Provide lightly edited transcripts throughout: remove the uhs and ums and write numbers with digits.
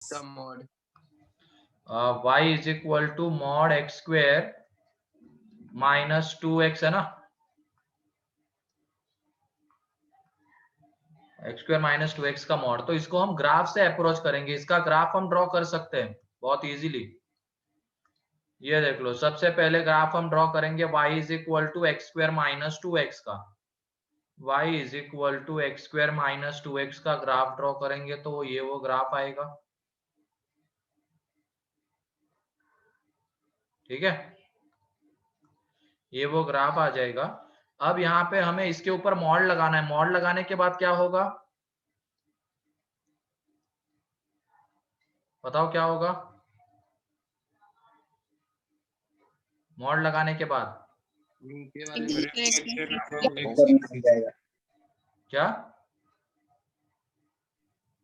the mod y is equal to mod x square minus 2x है ना, x square minus 2x का mod. तो इसको हम ग्राफ से अप्रोच करेंगे, इसका ग्राफ हम ड्रॉ कर सकते हैं बहुत इजीली। ये देख लो, सबसे पहले ग्राफ हम ड्रॉ करेंगे y is equal to x square minus 2x का। y is equal to x square minus 2x का ग्राफ ड्रॉ करेंगे तो ये वो ग्राफ आएगा। ठीक है, ये वो ग्राफ आ जाएगा। अब यहाँ पे हमें इसके ऊपर मॉड लगाना है। मॉड लगाने के बाद क्या होगा, बताओ क्या होगा मॉड लगाने के बाद? नीचे वाले क्या?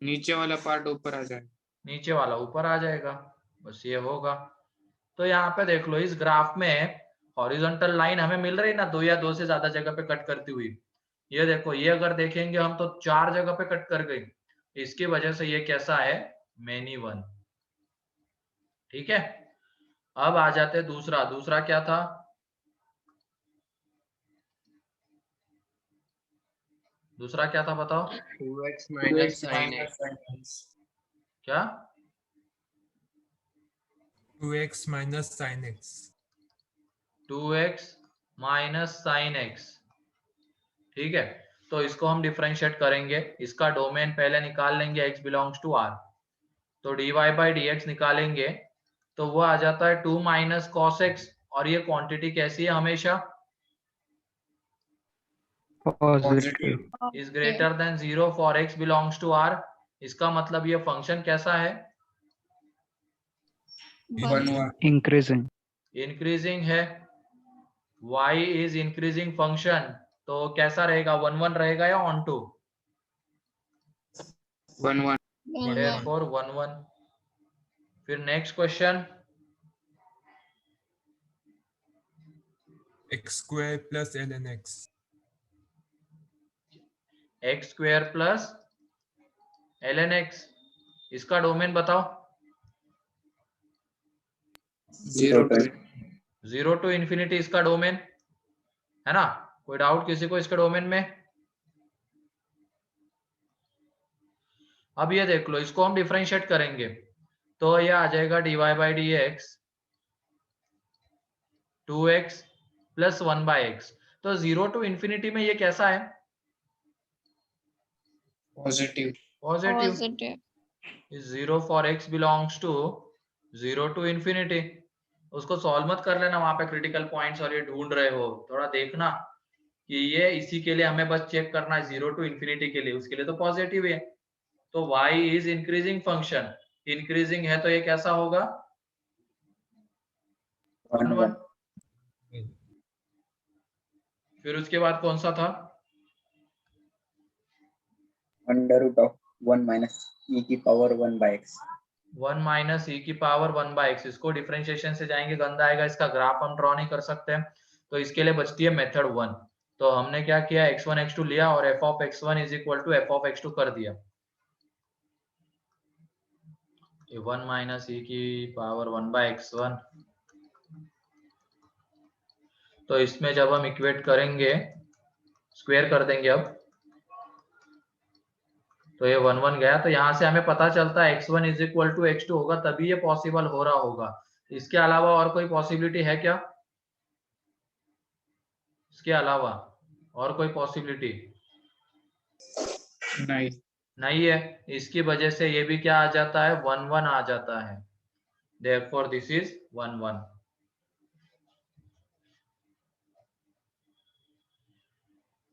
नीचे वाला पार्ट ऊपर आ जाए, नीचे वाला ऊपर आ जाएगा, बस ये होगा। तो यहाँ पे देख लो, इस ग्राफ में हॉरिजॉन्टल लाइन हमें मिल रही ना, दो या दो से ज्यादा जगह पे कट करती हुई। ये देखो, ये अगर देखेंगे हम तो 4 जगह पे कट कर गई, इसकी वजह से ये कैसा है, मेनी वन। ठीक है, अब आ जाते हैं दूसरा। दूसरा क्या था, दूसरा क्या था बताओ? 2x माइनस साइन क्या? 2x minus sin x. 2x minus sine x. ठीक है, तो इसको हम डिफरेंशिएट करेंगे। इसका डोमेन पहले निकाल लेंगे, x बिलोंग्स टू r। तो dy बाई डी एक्स निकालेंगे तो वो आ जाता है 2 माइनस कॉस एक्स। और ये क्वांटिटी कैसी है हमेशा, positive is greater than 0 for x belongs to r। इसका मतलब ये फंक्शन कैसा है, इंक्रीजिंग इंक्रीजिंग है। y इज इंक्रीजिंग फंक्शन, तो कैसा रहेगा, 1 1 रहेगा या ऑन टू? 1 1 therefore 1 1। फिर next question, X square plus ln x. X square plus ln x। इसका डोमेन बताओ। 0 टू इंफिनिटी इसका डोमेन है ना, कोई डाउट किसी को इसके डोमेन में? अब ये देख लो, इसको हम डिफरेंशिएट करेंगे तो ये आ जाएगा dy by d x 2x plus 1 by x. तो 0 टू इंफिनिटी में ये कैसा है, positive positive. 0 for x belongs to 0 to infinity. उसको सॉल्व मत कर लेना वहां पे क्रिटिकल पॉइंट्स और ये ढूंढ रहे हो, थोड़ा देखना कि ये इसी के लिए हमें बस चेक करना है 0 टू इंफिनिटी के लिए, उसके लिए तो पॉजिटिव है। तो y is increasing function, increasing है तो ये कैसा होगा, 1 1। फिर उसके बाद कौन सा था, under root of 1 minus e की power 1 by x। 1 minus e की पावर 1 बाई एक्स। इसको डिफरेंशिएशन से जाएंगे, गंदा आएगा, इसका ग्राफ हम ड्रॉ नहीं कर सकते हैं, तो इसके लिए बचती है मेथड 1। तो हमने क्या किया, x1 x2 लिया और f of x1 is equal to f of x2 कर दिया। 1 माइनस ई की पावर 1 बाई x1। तो इसमें जब हम इक्वेट करेंगे, स्क्वायर कर देंगे अब, तो ये 1 1 गया। तो यहाँ से हमें पता चलता है x1 is equal to x2 होगा, तभी ये पॉसिबल हो रहा होगा। इसके अलावा और कोई पॉसिबिलिटी है क्या, इसके अलावा और कोई पॉसिबिलिटी नहीं नहीं है। इसकी वजह से ये भी क्या आ जाता है, 1 1 आ जाता है। therefore this is 1 1।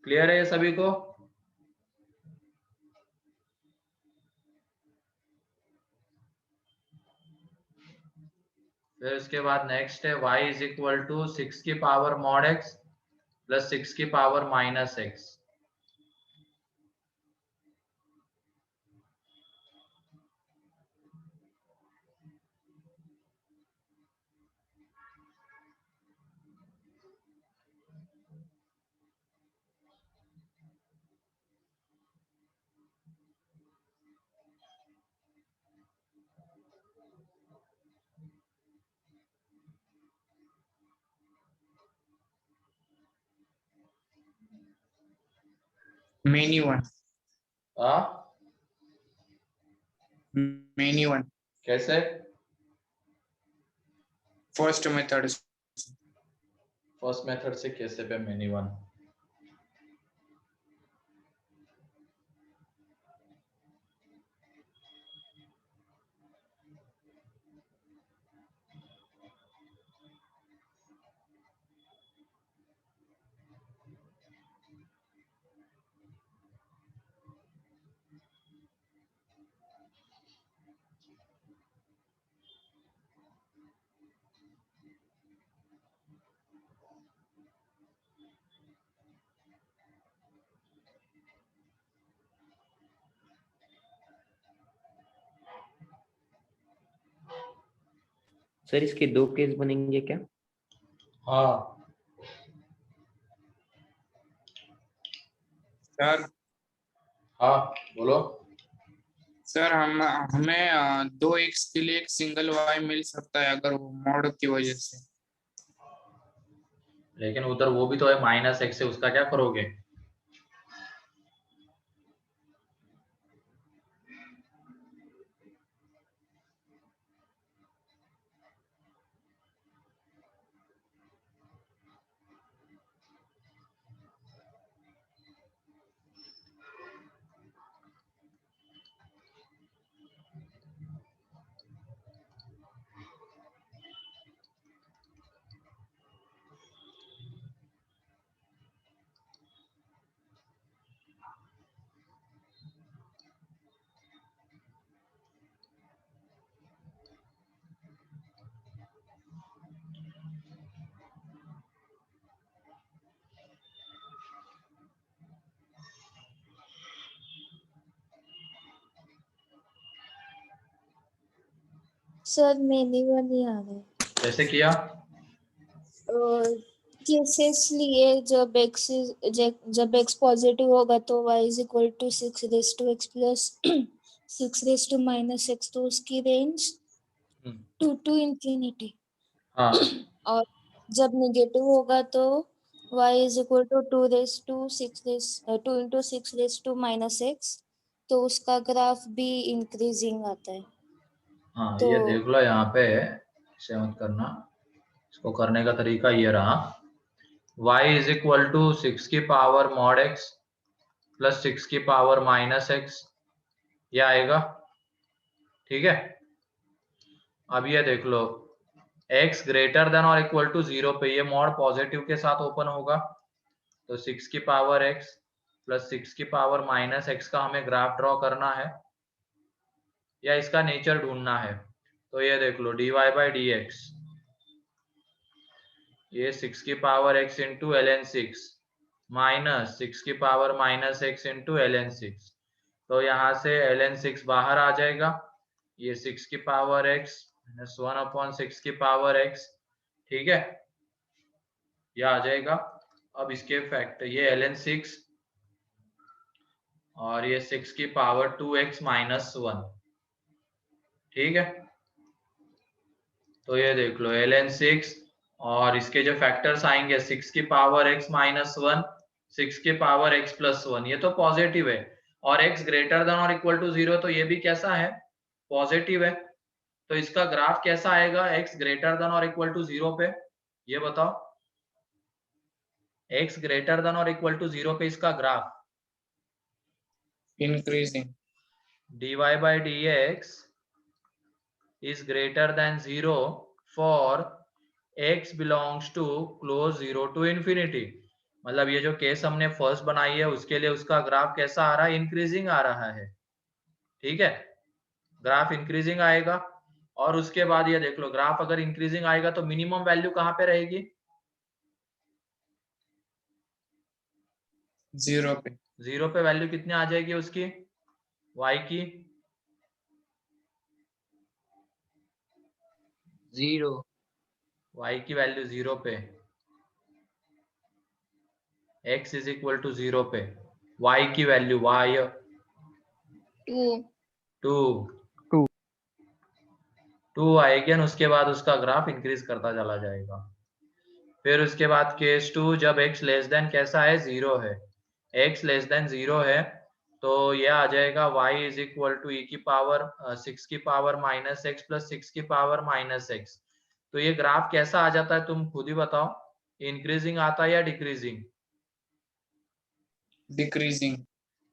क्लियर है ये सभी को? फिर इसके बाद नेक्स्ट है y इज इक्वल टू 6 की पावर मॉड x प्लस 6 की power minus x। many one, हाँ many one. कैसे? First method. फर्स्ट मेथड से कैसे पे मेनी वन? सर इसके 2 केस बनेंगे क्या? हाँ सर हाँ बोलो। सर हमें 2x के लिए एक सिंगल y मिल सकता है अगर वो मॉड की वजह से। लेकिन उधर वो भी तो है -x से, उसका क्या करोगे? सर मैंने वो नहीं आ रहा है। कैसे किया? केसेस लिए जब x पॉजिटिव होगा तो y is equal to 6 plus 6 तो उसकी रेंज 2 to infinity। हाँ और जब नेगेटिव होगा तो y is equal to 2 into 6 तो उसका ग्राफ भी इंक्रीजिंग आता है। हाँ तो ये देख लो यहाँ पे, इसे मत करना, इसको करने का तरीका ये रहा, y इज इक्वल टू 6 की पावर मॉड x प्लस 6 की पावर -x, ये आएगा। ठीक है, अब ये देख लो x ग्रेटर देन और इक्वल टू 0 पे ये मॉड पॉजिटिव के साथ ओपन होगा, तो 6 की पावर x प्लस 6 की पावर -x का हमें ग्राफ ड्रॉ करना है या इसका नेचर ढूंढना है। तो ये देख लो dy बाई dx, ये 6 की power x into ln6 minus 6 की पावर -x इंटू ln6, तो यहाँ से ln6 बाहर आ जाएगा, ये 6 की पावर x -1/6 की पावर x, ठीक है, ये आ जाएगा। अब इसके फैक्टर ये ln6 और ये 6 की पावर 2x -1, ठीक है, तो ये देख लो ln6 और इसके जो फैक्टर्स आएंगे 6 की पावर x -1, 6 की पावर x प्लस 1, ये तो पॉजिटिव है, और x ग्रेटर देन और इक्वल टू 0 तो ये भी कैसा है, पॉजिटिव है। तो इसका ग्राफ कैसा आएगा x ग्रेटर देन और इक्वल टू 0 पे, ये बताओ, x ग्रेटर देन और इक्वल टू 0 पे इसका graph increasing. dy by dx is greater than 0 for x belongs to close 0 to infinity। मतलब ये जो केस हमने फर्स्ट बनाई है उसके लिए उसका ग्राफ कैसा आ रहा है, इंक्रीजिंग आ रहा है। ठीक है, ग्राफ इंक्रीजिंग आएगा, और उसके बाद ये देख लो ग्राफ अगर इंक्रीजिंग आएगा तो मिनिमम वैल्यू कहाँ पे रहेगी, 0 पे। 0 पे वैल्यू कितनी आ जाएगी उसकी, y की 0। y की वैल्यू 0 पे, x इज इक्वल टू 0 पे y की वैल्यू y 2 आएगी, और उसके बाद उसका ग्राफ इंक्रीज करता चला जाएगा। फिर उसके बाद केस 2 जब x लेस देन कैसा है, 0 है, x लेस देन 0 है तो ये आ जाएगा y is equal to e की पावर 6 की पावर माइनस एक्स प्लस 6 की पावर माइनस एक्स। तो ये ग्राफ कैसा आ जाता है तुम खुद ही बताओ, इंक्रीजिंग आता है या डिक्रीजिंग? डिक्रीजिंग।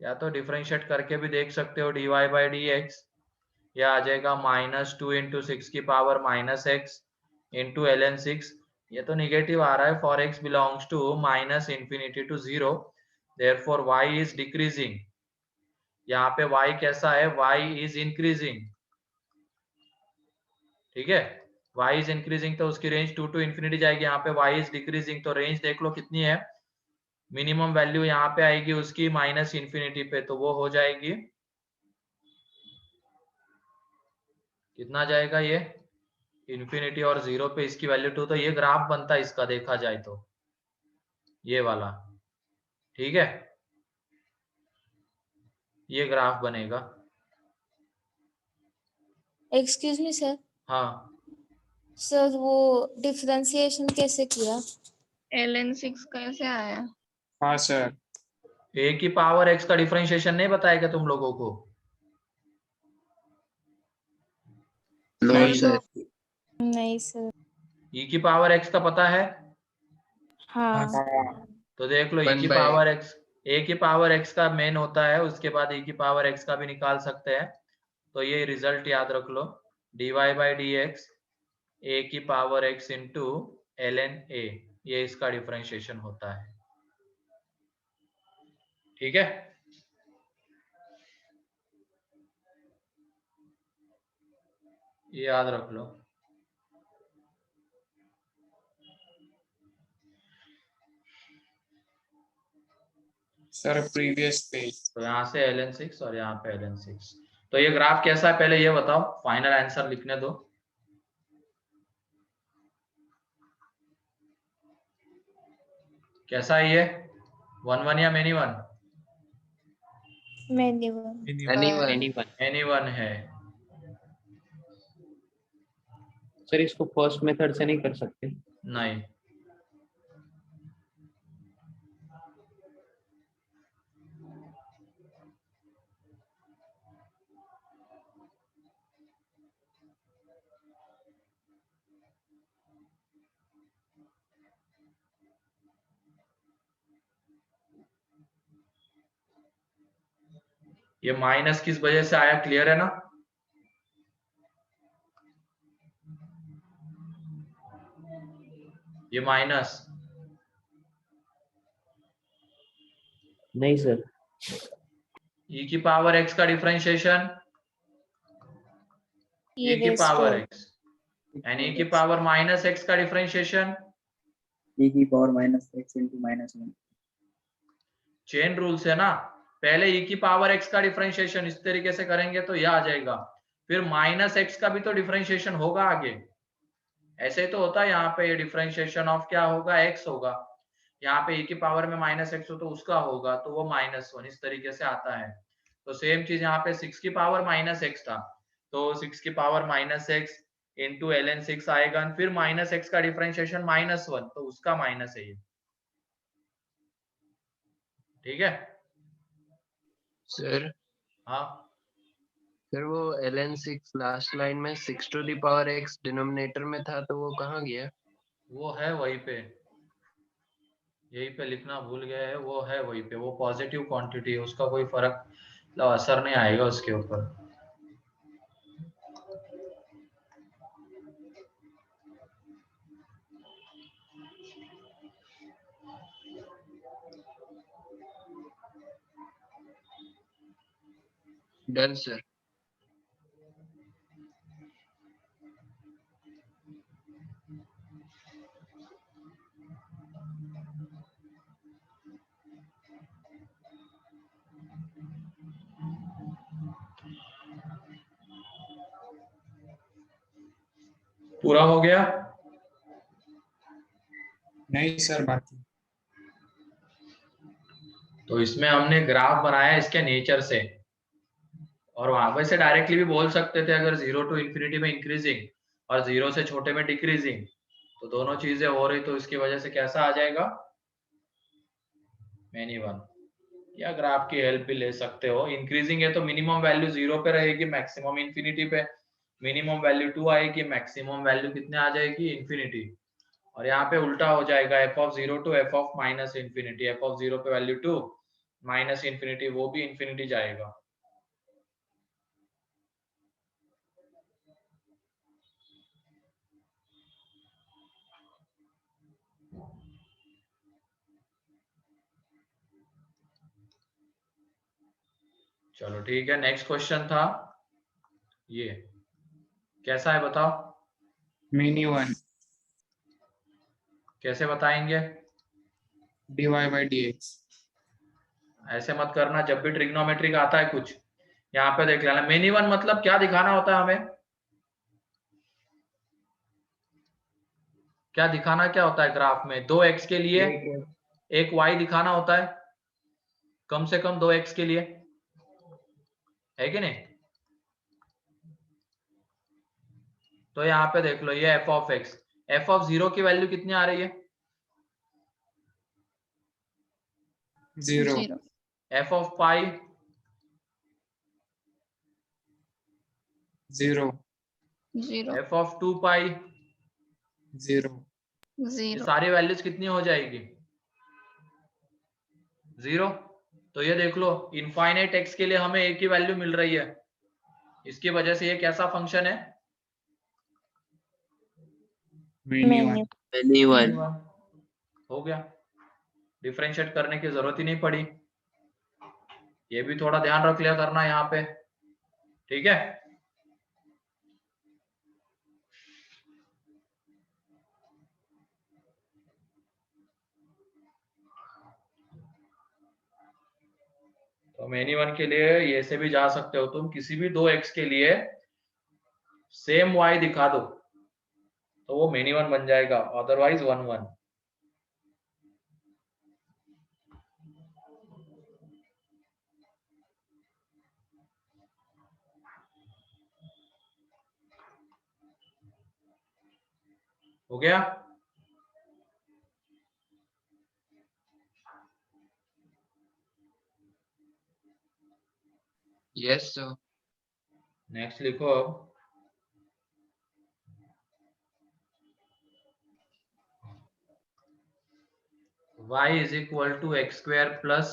या तो डिफरेंशिएट करके भी देख सकते हो, dy बाई डी एक्स, यह आ जाएगा -2 इंटू 6 की power minus x into ln 6। ये तो निगेटिव आ रहा है, for x belongs to minus infinity to 0, therefore y is decreasing. यहाँ पे y कैसा है, y इज इंक्रीजिंग, ठीक है, y इज इंक्रीजिंग तो उसकी रेंज 2 टू इंफिनिटी जाएगी। यहाँ पे y इज डिक्रीजिंग तो रेंज देख लो कितनी है, मिनिमम वैल्यू यहाँ पे आएगी उसकी माइनस इंफिनिटी पे, तो वो हो जाएगी कितना जाएगा ये, इंफिनिटी और 0 पे इसकी वैल्यू 2। तो ये ग्राफ बनता है इसका देखा जाए तो, ये वाला, ठीक है, ये ग्राफ बनेगा। Excuse me sir. हाँ सर वो डिफरेंशिएशन कैसे किया? ln 6 कैसे आया? हाँ सर। a की पावर x का डिफरेंशिएशन नहीं बताया क्या तुम लोगों को? नहीं सर। नहीं सर। e की पावर x का पता है? हाँ। तो देख लो e की पावर x, a की पावर x का मेन होता है, उसके बाद e की पावर x का भी निकाल सकते हैं। तो ये रिजल्ट याद रख लो, dy by d x a की power x into ln a, ये इसका डिफरेंशिएशन होता है, ठीक है। ये याद रख लो। Sir previous page. तो यहाँ से ln 6 और यहाँ पे ln 6। तो ये ग्राफ कैसा है पहले ये बताओ, फाइनल आंसर लिखने दो। कैसा है ये, 1 1 या मेनी वन? एनीवन है। सर इसको फर्स्ट मेथड से नहीं कर सकते? नहीं, ये माइनस किस वजह से आया, क्लियर है ना? ये माइनस नहीं सर। e की पावर x का डिफरेंशिएशन e की पावर x एंड e की पावर माइनस x का डिफरेंशिएशन e की power minus x into minus 1। Chain rule से ना, पहले e की पावर x का डिफरेंशिएशन इस तरीके से करेंगे तो यह आ जाएगा, फिर माइनस x का भी तो डिफरेंशिएशन होगा आगे, ऐसे ही तो होता है। यहाँ पे ये डिफरेंशिएशन ऑफ क्या होगा, x होगा, यहाँ पे e की पावर में माइनस एक्स हो तो उसका होगा, तो वो -1 इस तरीके से आता है। तो सेम चीज यहाँ पे 6 की पावर माइनस एक्स था, तो 6 की power minus x into ln 6 आएगा, फिर माइनस एक्स का डिफरेंशिएशन -1 तो उसका माइनस है ये, ठीक है सर। हाँ सर वो ln 6 लास्ट लाइन में 6 to the power x denominator में था, तो वो कहाँ गया? वो है वहीं पे, यहीं पे लिखना भूल गए हैं, वो है वहीं पे, वो पॉजिटिव क्वांटिटी है, उसका कोई फर्क असर नहीं आएगा उसके ऊपर। Done sir. पूरा हो गया? नहीं सर बाकी। तो इसमें हमने ग्राफ बनाया इसके नेचर से, और वहां पर से डायरेक्टली भी बोल सकते थे अगर 0 टू इंफिनिटी में इंक्रीजिंग और 0 से छोटे में डिक्रीजिंग, तो दोनों चीजें हो रही तो इसकी वजह से कैसा आ जाएगा, मेनी वन। या ग्राफ की हेल्प भी ले सकते हो। इंक्रीजिंग है तो मिनिमम वैल्यू 0 पे रहेगी, मैक्सिमम इंफिनिटी पे, मिनिमम वैल्यू 2 आएगी, मैक्सिमम वैल्यू कितने आ जाएगी, इंफिनिटी। और यहाँ पे उल्टा हो जाएगा, f(0) to f of minus infinity, f(0) पे वैल्यू 2, माइनस इंफिनिटी वो भी इंफिनिटी जाएगा। चलो ठीक है, नेक्स्ट क्वेश्चन था ये, कैसा है बताओ? मेनी वन कैसे बताएंगे? dy by dx। ऐसे मत करना, जब भी ट्रिग्नोमेट्री का आता है कुछ, यहाँ पे देख लेना। मेनी वन मतलब क्या दिखाना होता है हमें? क्या दिखाना क्या होता है ग्राफ में? 2x के लिए एक y दिखाना होता है, कम से कम 2x के लिए, है कि नहीं? तो यहाँ पे देख लो, ये f ऑफ x, f(0) की वैल्यू कितनी आ रही है? 0। f of pi 0। f of 2 पाई 0। ये सारी वैल्यूज कितनी हो जाएगी? 0। तो ये देख लो, इनफाइनाइट x के लिए हमें एक ही वैल्यू मिल रही है, इसकी वजह से ये कैसा फंक्शन है? Many one. Many one. हो गया, डिफरेंशिएट करने की जरूरत ही नहीं पड़ी। ये भी थोड़ा ध्यान रख लिया करना यहाँ पे, ठीक है? तो मेनी वन के लिए ये से भी जा सकते हो तुम, किसी भी 2x के लिए सेम y दिखा दो तो वो मेनी वन बन जाएगा, अदरवाइज 1 1। हो गया? Yes sir. नेक्स्ट लिखो अब, y is equal to x square plus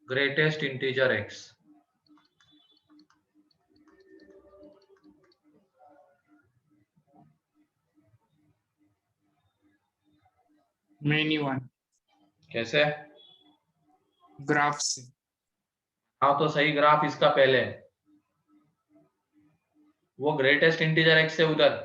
greatest integer x। Many one कैसे? ग्राफ से। हाँ तो सही, ग्राफ इसका पहले, वो ग्रेटेस्ट इंटीजर x से उधर।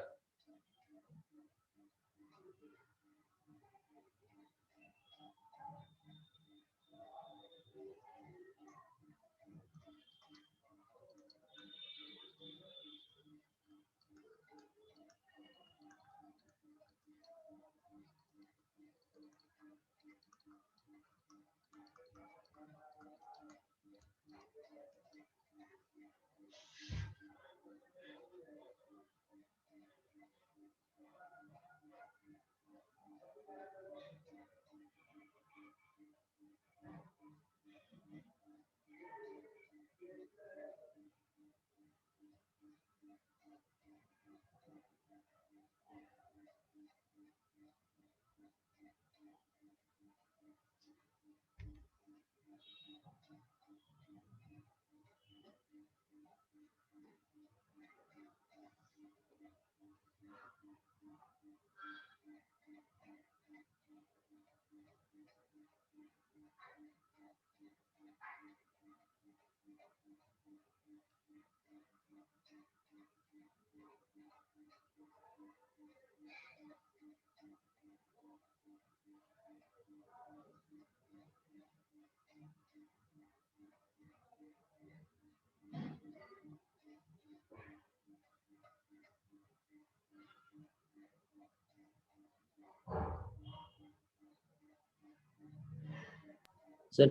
सर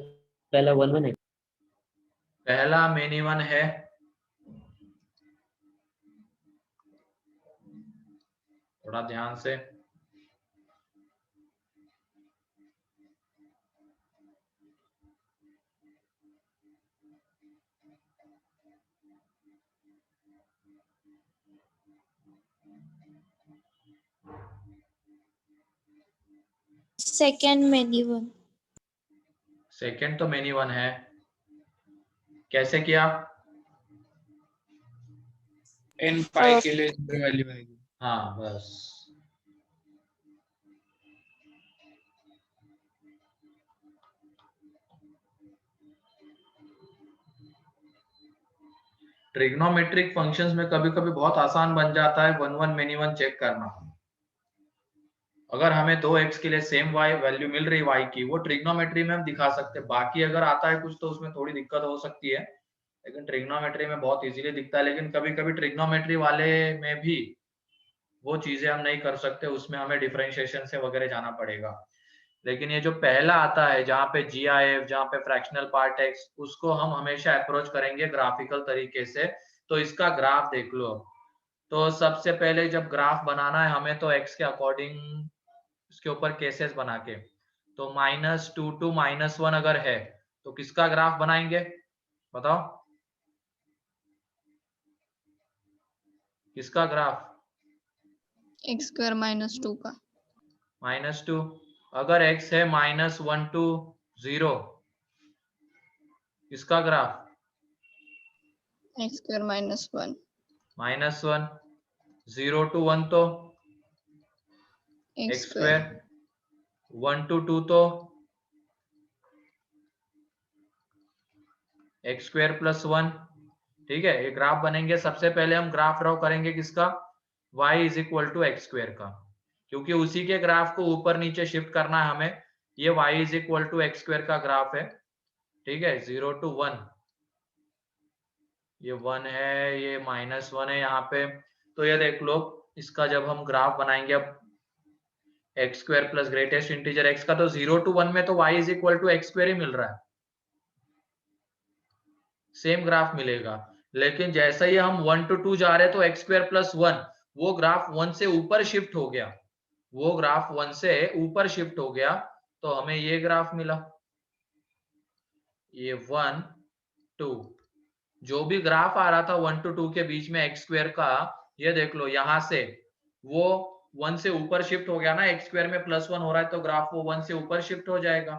पहला 1 1 है। पहला मेनी वन है, थोड़ा ध्यान से। Second many one. सेकेंड तो मेनी वन है, कैसे किया? n पाई के लिए वैल्यू आएगी। हाँ बस, ट्रिग्नोमेट्रिक फंक्शंस में कभी कभी बहुत आसान बन जाता है one one many one check करना। अगर हमें 2x के लिए सेम y वैल्यू मिल रही y की, वो ट्रिग्नोमेट्री में हम दिखा सकते हैं। बाकी अगर आता है कुछ तो उसमें थोड़ी दिक्कत हो सकती है, लेकिन ट्रिग्नोमेट्री में बहुत इजीली दिखता है। लेकिन कभी कभी ट्रिग्नोमेट्री वाले में भी वो चीजें हम नहीं कर सकते, उसमें हमें डिफरेंशिएशन से वगैरह जाना पड़ेगा। लेकिन ये जो पहला आता है जहाँ पे GIF, जहाँ पे फ्रैक्शनल पार्ट x, उसको हम हमेशा अप्रोच करेंगे ग्राफिकल तरीके से। तो इसका ग्राफ देख लो। तो सबसे पहले जब ग्राफ बनाना है हमें, तो x के अकॉर्डिंग इसके ऊपर केसेस बना के, तो -2 to -1 अगर है तो किसका ग्राफ बनाएंगे बताओ, किसका ग्राफ? x² -2 का। -2। अगर x है -1 to 0, किसका ग्राफ? x² -1। -1। 0 to 1 तो x²। 1 to 2 तो x² + 1। ठीक है, ये ग्राफ बनेंगे। सबसे पहले हम ग्राफ ड्रॉ करेंगे किसका? y = x² का, क्योंकि उसी के ग्राफ को ऊपर नीचे शिफ्ट करना है हमें। ये y = x² का ग्राफ है। ठीक है, 0 to 1, ये 1 है, ये -1 है यहाँ पे। तो ये देख लो, इसका जब हम ग्राफ बनाएंगे अब x² + ग्रेटेस्ट इंटीजर x का, तो 0 to 1 में तो y = x² ही मिल रहा है, सेम ग्राफ मिलेगा। लेकिन जैसे ही हम 1 to 2 जा रहे हैं तो x² + 1, वो ग्राफ 1 से ऊपर शिफ्ट हो गया, वो ग्राफ 1 से ऊपर शिफ्ट हो गया, तो हमें ये ग्राफ मिला, ये 1 2। जो भी ग्राफ आ रहा था 1 to 2 के बीच में x² का, ये देख लो यहाँ से वो 1 से ऊपर शिफ्ट हो गया ना, x² में +1 हो रहा है तो ग्राफ वो 1 से ऊपर शिफ्ट हो जाएगा।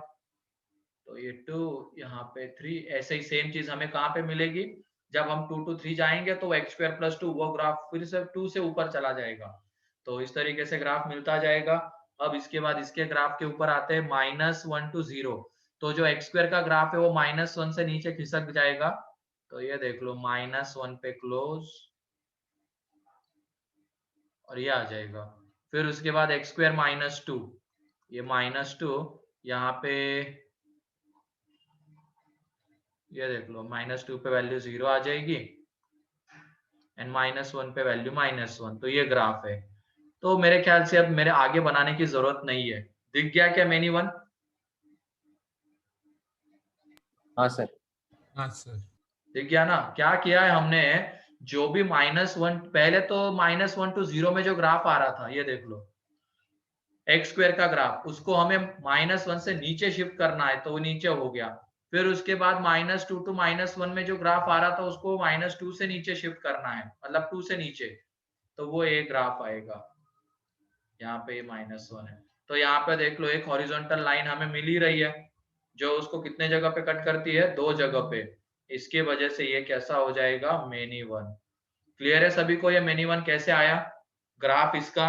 तो ये 2, यहाँ पे 3, ऐसे ही सेम चीज हमें कहाँ पे मिलेगी? जब हम 2 to 3 जाएंगे तो x² + 2, वो ग्राफ फिर से 2 से ऊपर चला जाएगा। तो इस तरीके से ग्राफ मिलता जाएगा। अब इसके बाद इसके ग्राफ के ऊपर आते हैं -1 to 0। तो जो x² का ग्राफ है वो -1 से नीचे खिसक जाएगा। तो ये देख लो, -1 पे क्लोज, और ये आ जाएगा। फिर उसके बाद x² -2, ये -2 यहाँ पे, ये देख लो -2 पे वैल्यू 0 आ जाएगी, एंड -1 पे वैल्यू -1। तो ये ग्राफ है। तो मेरे ख्याल से अब मेरे आगे बनाने की जरूरत नहीं है। दिख गया क्या मेनी वन? हाँ सर। हाँ सर। दिख गया ना? क्या किया है हमने, जो भी -1, पहले तो -1 to 0 में जो ग्राफ आ रहा था, ये देख लो x² का ग्राफ, उसको हमें -1 से नीचे शिफ्ट करना है, तो वो नीचे हो गया। फिर उसके बाद -2 to -1 में जो ग्राफ आ रहा था उसको -2 से नीचे शिफ्ट करना है, मतलब 2 से नीचे, तो वो एक ग्राफ आएगा। यहाँ पे -1 है, तो यहाँ पे देख लो एक हॉरिजॉन्टल लाइन हमें मिल ही रही है, जो उसको कितने जगह पे कट करती है? 2 जगह पे। इसके वजह से ये कैसा हो जाएगा? Many one. क्लियर है सभी को ये मेनी वन कैसे आया ग्राफ इसका?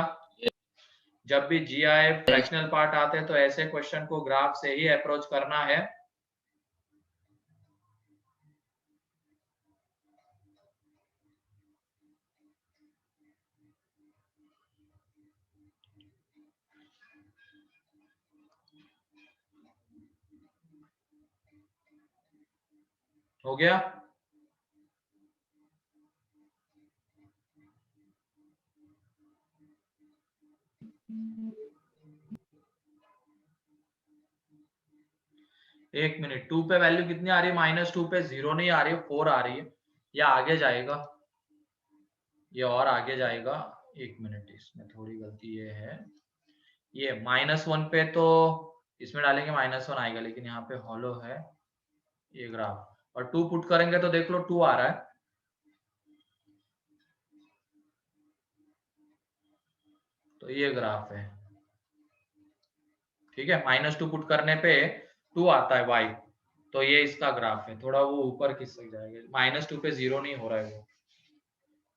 जब भी GIF फ्रैक्शनल पार्ट आते हैं तो ऐसे क्वेश्चन को ग्राफ से ही अप्रोच करना है। हो गया? एक मिनट, 2 पे वैल्यू कितनी आ रही है? -2 पे 0 नहीं आ रही है, 4 आ रही है। या आगे जाएगा, ये और आगे जाएगा। एक मिनट, इसमें थोड़ी गलती ये है, ये -1 पे तो इसमें डालेंगे -1 आएगा, लेकिन यहाँ पे हॉलो है ये ग्राफ, और 2 पुट करेंगे तो देख लो 2 आ रहा है। तो ये ग्राफ है, ठीक है, -2 पुट करने पे 2 आता है y, तो ये इसका ग्राफ है। थोड़ा वो ऊपर खिसक जाएगा, -2 पे 0 नहीं हो रहा है, वो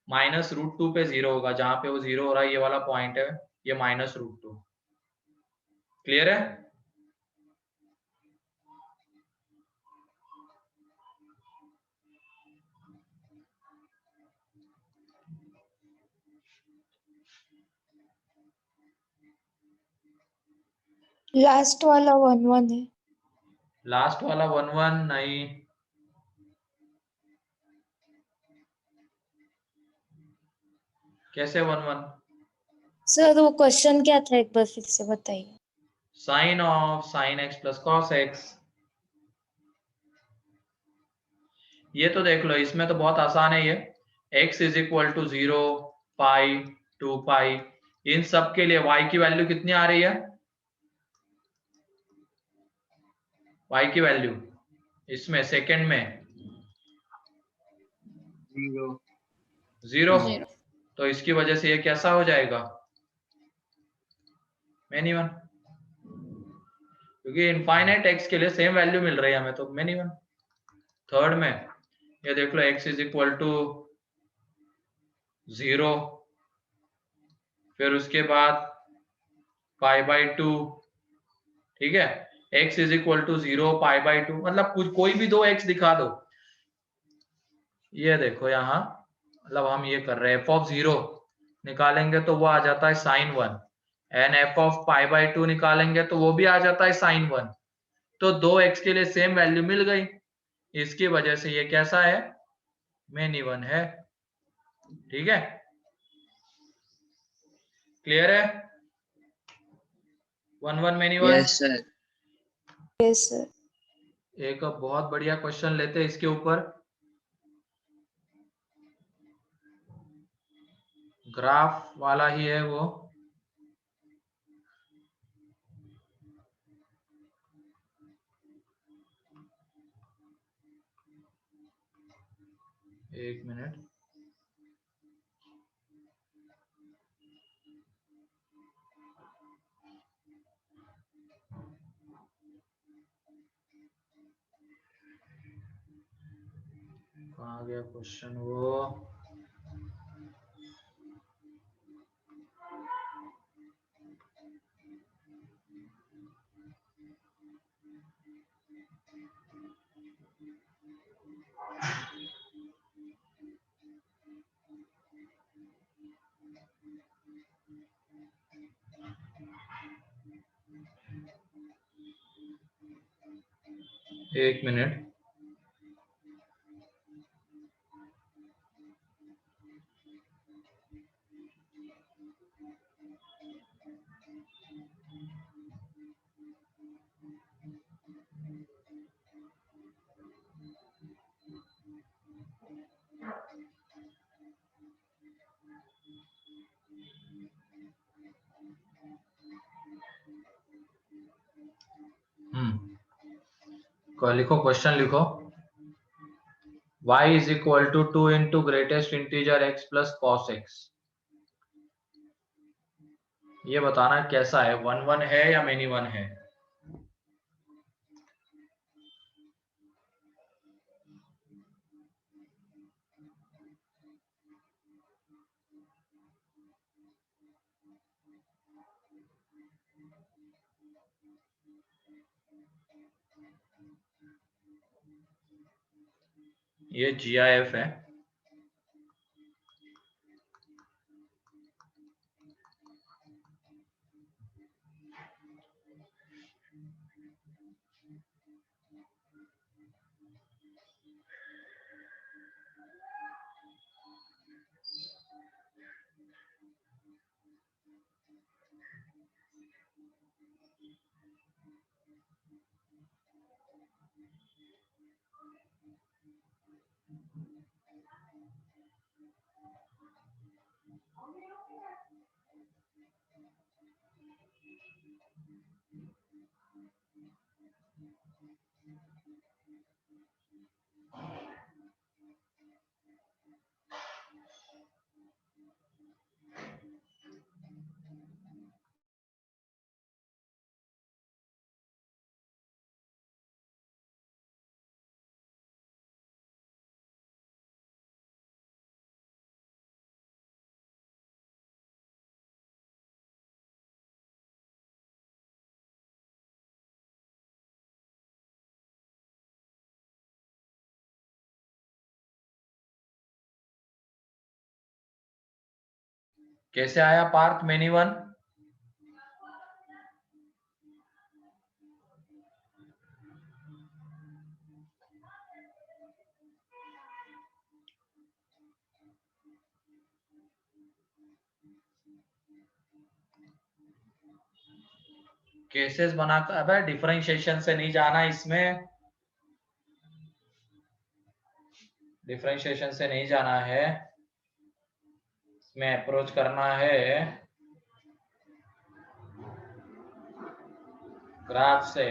-√2 पे 0 होगा, जहां पे वो 0 हो रहा है ये वाला पॉइंट है, ये -√2। क्लियर है? लास्ट वाला 1 1 है। लास्ट वाला 1 1 नहीं, कैसे 1 1? सर वो क्वेश्चन क्या था, एक बार फिर से बताइए। Sine of sin x plus cos x। ये तो देख लो, इसमें तो बहुत आसान है ये। x इज इक्वल टू 0, पाई, 2 पाई, इन सब के लिए y की वैल्यू कितनी आ रही है? y की वैल्यू इसमें सेकंड में 0, तो इसकी वजह से ये कैसा हो जाएगा? मेनी वन, क्योंकि इनफाइनाइट x के लिए सेम वैल्यू मिल रही है हमें, तो मेनी वन। थर्ड में ये देख लो, x इज इक्वल टू 0, फिर उसके बाद π/2, ठीक है, x इज इक्वल टू 0, π/2, मतलब कुछ कोई भी दो x दिखा दो। ये देखो यहाँ, मतलब हम ये कर रहे हैं, f(0) निकालेंगे तो वो आ जाता है sin 1, एंड f(π/2) निकालेंगे तो वो भी आ जाता है sin 1। तो दो x के लिए सेम वैल्यू मिल गई, इसकी वजह से ये कैसा है? मेनी वन है। ठीक है, क्लियर है? 1 1 many one. Yes sir. Yes sir. एक बहुत बढ़िया क्वेश्चन लेते हैं इसके ऊपर, ग्राफ वाला ही है वो। एक मिनट, कहाँ गया क्वेश्चन वो? एक मिनट, लिखो, क्वेश्चन लिखो। y is equal to 2 into greatest integer x plus cos x। ये बताना कैसा है, 1 1 है या मेनी वन है? ये GIF है। कैसे आया पार्थ मेनी वन? केसेस बनाकर, अब डिफरेंशिएशन से नहीं जाना, इसमें डिफरेंशिएशन से नहीं जाना है, इसमें अप्रोच करना है ग्राफ से।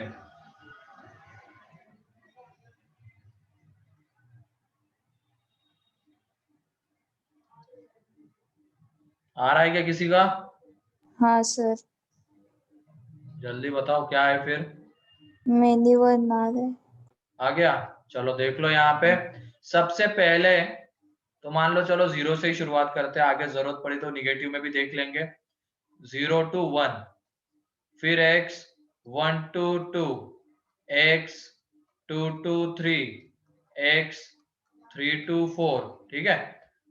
आ रहा है क्या किसी का? हाँ सर, जल्दी बताओ क्या है फिर। मेनी वन आ रहा है। आ गया? चलो देख लो यहाँ पे। सबसे पहले तो मान लो, चलो 0 से ही शुरुआत करते हैं, आगे जरूरत पड़ी तो निगेटिव में भी देख लेंगे। 0 to 1, फिर x 1 to 2, x 2 to 3, x 3 to 4, ठीक है।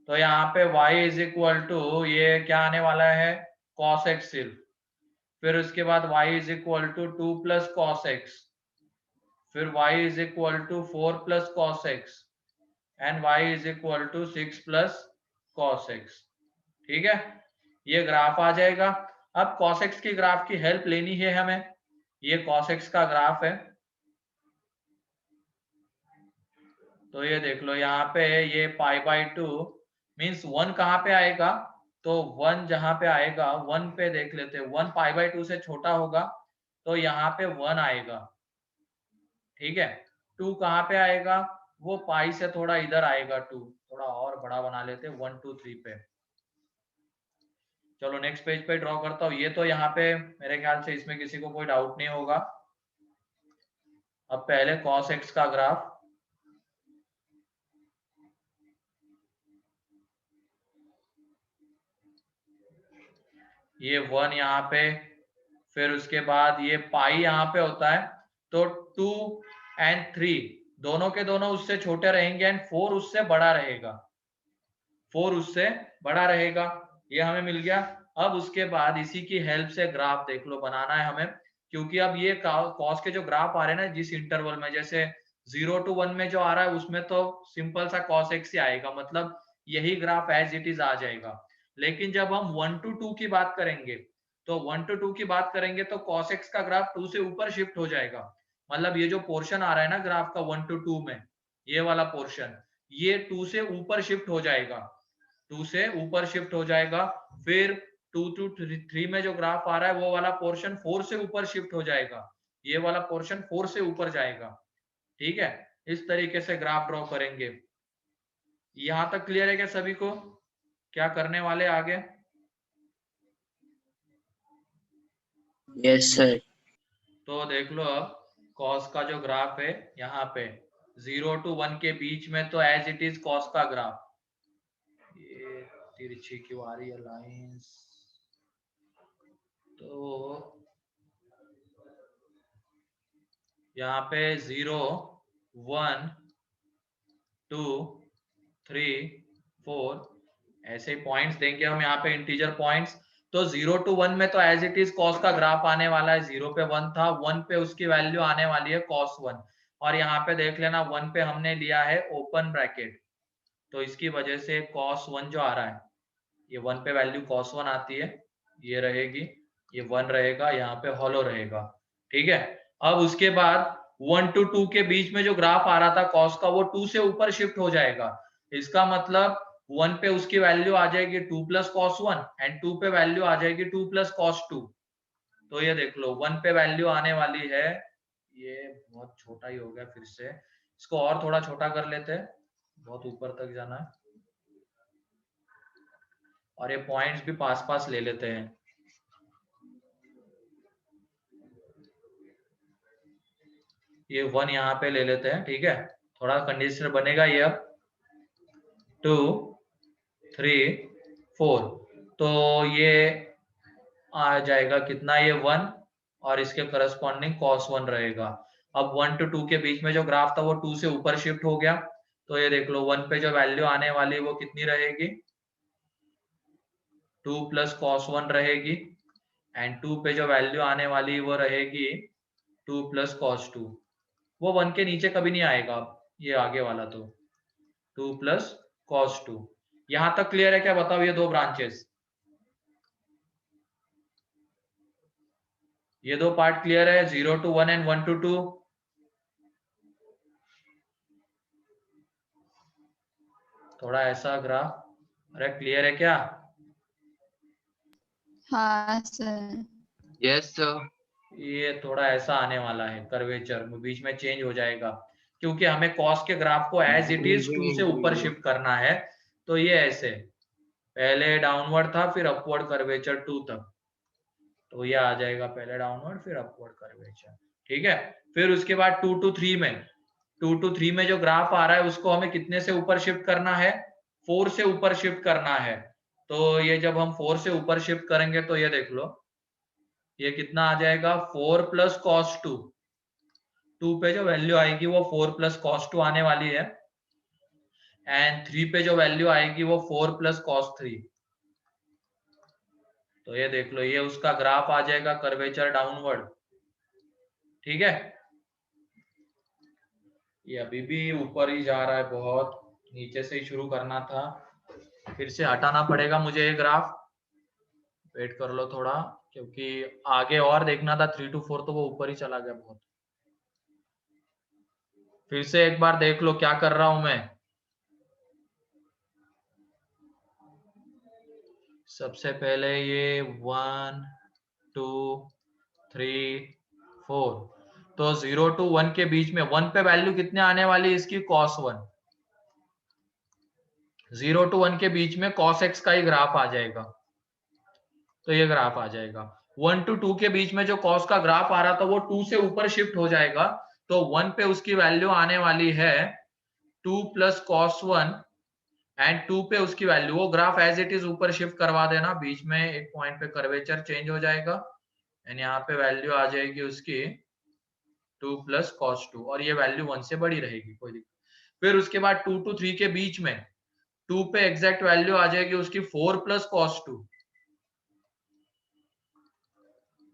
तो यहाँ पे y इज इक्वल टू, ये क्या आने वाला है, cos x सिर्फ। फिर उसके बाद y is equal to 2 plus cos x, फिर y is equal to 4 plus cos x, and y is equal to 6 plus cos x, ठीक है। ये ग्राफ आ जाएगा। अब cos x की ग्राफ की हेल्प लेनी है हमें। ये cos x का ग्राफ है, तो ये देख लो यहाँ पे, ये π/2 मीन्स 1 कहाँ पे आएगा, तो 1 जहां पे आएगा, 1 पे देख लेते हैं, 1 π/2 से छोटा होगा तो यहाँ पे 1 आएगा, ठीक है। 2 कहाँ पे आएगा, वो पाई से थोड़ा इधर आएगा, 2 थोड़ा और बड़ा बना लेते हैं, 1 2 3 पे। चलो नेक्स्ट पेज पे ड्रॉ करता हूँ। ये तो यहाँ पे मेरे ख्याल से इसमें किसी को कोई डाउट नहीं होगा। अब पहले cos x का ग्राफ, ये 1 यहाँ पे, फिर उसके बाद ये पाई यहाँ पे होता है, तो 2 एंड 3 दोनों के दोनों उससे छोटे रहेंगे, एंड 4 उससे बड़ा रहेगा, 4 उससे बड़ा रहेगा। ये हमें मिल गया। अब उसके बाद इसी की हेल्प से ग्राफ देख लो बनाना है हमें, क्योंकि अब ये कॉस के जो ग्राफ आ रहे हैं ना, जिस इंटरवल में, जैसे 0 to 1 में जो आ रहा है उसमें तो सिंपल सा cos x ही आएगा, मतलब यही ग्राफ एज इट इज आ जाएगा। लेकिन जब हम 1 to 2 की बात करेंगे, तो 1 to 2 की बात करेंगे तो cos x का ग्राफ 2 से ऊपर शिफ्ट हो जाएगा। मतलब ये जो पोर्शन आ रहा है ना ग्राफ का 1 to 2 में, ये वाला पोर्शन, ये 2 से ऊपर शिफ्ट हो जाएगा, 2 से ऊपर शिफ्ट हो जाएगा। फिर 2 to 3 में जो ग्राफ आ रहा है, वो वाला पोर्शन 4 से ऊपर शिफ्ट हो जाएगा, ये वाला पोर्शन 4 से ऊपर जाएगा, ठीक है। इस तरीके से ग्राफ ड्रॉ करेंगे। यहां तक क्लियर है क्या सभी को? क्या करने वाले आगे? Yes sir. तो देख लो, अब cos का जो ग्राफ है यहाँ पे 0 to 1 के बीच में, तो एज इट इज cos का ग्राफ, ये तिरछी क्यों आ रही है लाइंस, तो यहाँ पे 0 1 2 3 4 ऐसे पॉइंट्स देंगे हम यहाँ पे, इंटीजर पॉइंट्स। तो 0 to 1 में तो एज इट इज cos का ग्राफ आने वाला है, 0 पे 1 था, 1 पे उसकी वैल्यू आने वाली है cos 1, और यहाँ पे देख लेना 1 पे हमने लिया है ओपन ब्रैकेट, तो इसकी वजह से cos 1 जो आ रहा है, ये 1 पे वैल्यू cos 1 आती है, ये रहेगी, ये 1 रहेगा, यहाँ पे हॉलो रहेगा, ठीक है। अब उसके बाद 1 to 2 के बीच में जो ग्राफ आ रहा था cos का, वो 2 से ऊपर शिफ्ट हो जाएगा। इसका मतलब 1 पे उसकी वैल्यू आ जाएगी 2 प्लस cos 1, एंड 2 पे वैल्यू आ जाएगी 2 प्लस cos 2। तो ये देख लो 1 पे वैल्यू आने वाली है, ये बहुत छोटा ही हो गया, फिर से इसको और थोड़ा छोटा कर लेते हैं, बहुत ऊपर तक जाना है, और ये पॉइंट्स भी पास पास ले लेते हैं। ये 1 यहाँ पे ले लेते हैं, ठीक है, थोड़ा कंडीशनर बनेगा ये। अब 2 3 4, तो ये आ जाएगा कितना, ये 1, और इसके करस्पॉन्डिंग cos 1 रहेगा। अब 1 to 2 के बीच में जो ग्राफ था वो 2 से ऊपर शिफ्ट हो गया, तो ये देख लो 1 पे जो वैल्यू आने वाली है वो कितनी रहेगी, 2 प्लस कॉस 1 रहेगी एंड 2 पे जो वैल्यू आने वाली वो रहेगी 2 प्लस कॉस 2। वो 1 के नीचे कभी नहीं आएगा ये आगे वाला, तो 2 प्लस कॉस 2। यहां तक क्लियर है क्या? बताओ ये दो ब्रांचेस, ये दो पार्ट क्लियर है? 0 to 1 एंड 1 to 2। थोड़ा ऐसा ग्राफ, अरे क्लियर है क्या? हाँ सर। Yes sir. ये थोड़ा ऐसा आने वाला है, कर्वेचर बीच में चेंज हो जाएगा क्योंकि हमें कॉस के ग्राफ को एज इट इज 2 से ऊपर शिफ्ट करना है। तो ये ऐसे पहले डाउनवर्ड था फिर अपवर्ड कर्वेचर 2 तक, तो ये आ जाएगा पहले डाउनवर्ड फिर अपवर्ड कर्वेचर, ठीक है। फिर उसके बाद 2 to 3 में, 2 to 3 में जो ग्राफ आ रहा है उसको हमें कितने से ऊपर शिफ्ट करना है? 4 से ऊपर शिफ्ट करना है। तो ये जब हम 4 से ऊपर शिफ्ट करेंगे तो ये देख लो ये कितना आ जाएगा? 4 प्लस कॉस 2। 2 पे जो वैल्यू आएगी वो 4 प्लस कॉस 2 आने वाली है एंड 3 पे जो वैल्यू आएगी वो 4 प्लस कॉस 3। तो ये देख लो ये उसका ग्राफ आ जाएगा कर्वेचर डाउनवर्ड, ठीक है। ये अभी भी ऊपर ही जा रहा है, बहुत नीचे से ही शुरू करना था, फिर से हटाना पड़ेगा मुझे ये ग्राफ। वेट कर लो थोड़ा क्योंकि आगे और देखना था 3 to 4, तो वो ऊपर ही चला गया बहुत। फिर से एक बार देख लो क्या कर रहा हूं मैं। सबसे पहले ये 1 2 3 4, तो 0 to 1 के बीच में 1 पे वैल्यू कितने आने वाली है इसकी? cos 1। 0 to 1 के बीच में cos x का ही ग्राफ आ जाएगा, तो ये ग्राफ आ जाएगा। 1 to 2 के बीच में जो cos का ग्राफ आ रहा था वो 2 से ऊपर शिफ्ट हो जाएगा, तो 1 पे उसकी वैल्यू आने वाली है 2 प्लस cos 1 एंड 2 पे उसकी वैल्यू, वो ग्राफ एज इट इज ऊपर शिफ्ट करवा देना, बीच में एक पॉइंट पे कर्वेचर चेंज हो जाएगा एंड यहाँ पे वैल्यू आ जाएगी उसकी 2 प्लस cos 2 और ये वैल्यू 1 से बड़ी रहेगी, कोई दिक्कत। फिर उसके बाद 2 to 3 के बीच में 2 पे एग्जैक्ट वैल्यू आ जाएगी उसकी 4 प्लस cos 2।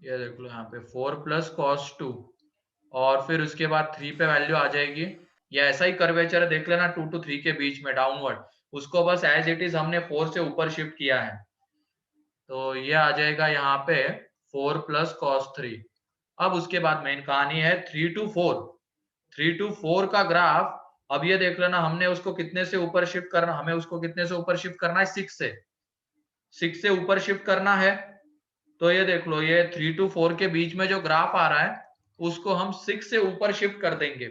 ये देख लो यहाँ पे 4 प्लस cos 2 और फिर उसके बाद 3 पे वैल्यू आ जाएगी। ये ऐसा ही कर्वेचर है, देख लेना 2 to 3 के बीच में डाउनवर्ड, उसको बस एज इट इज हमने 4 से ऊपर शिफ्ट किया है, तो ये आ जाएगा यहाँ पे 4 प्लस cos 3। अब उसके बाद मेन कहानी है 3 to 4। 3 to 4 का ग्राफ, अब ये देख लेना हमने उसको कितने से ऊपर शिफ्ट करना, हमें उसको कितने से ऊपर शिफ्ट करना है? 6 से ऊपर शिफ्ट करना है। तो ये देख लो ये 3 to 4 के बीच में जो ग्राफ आ रहा है उसको हम 6 से ऊपर शिफ्ट कर देंगे।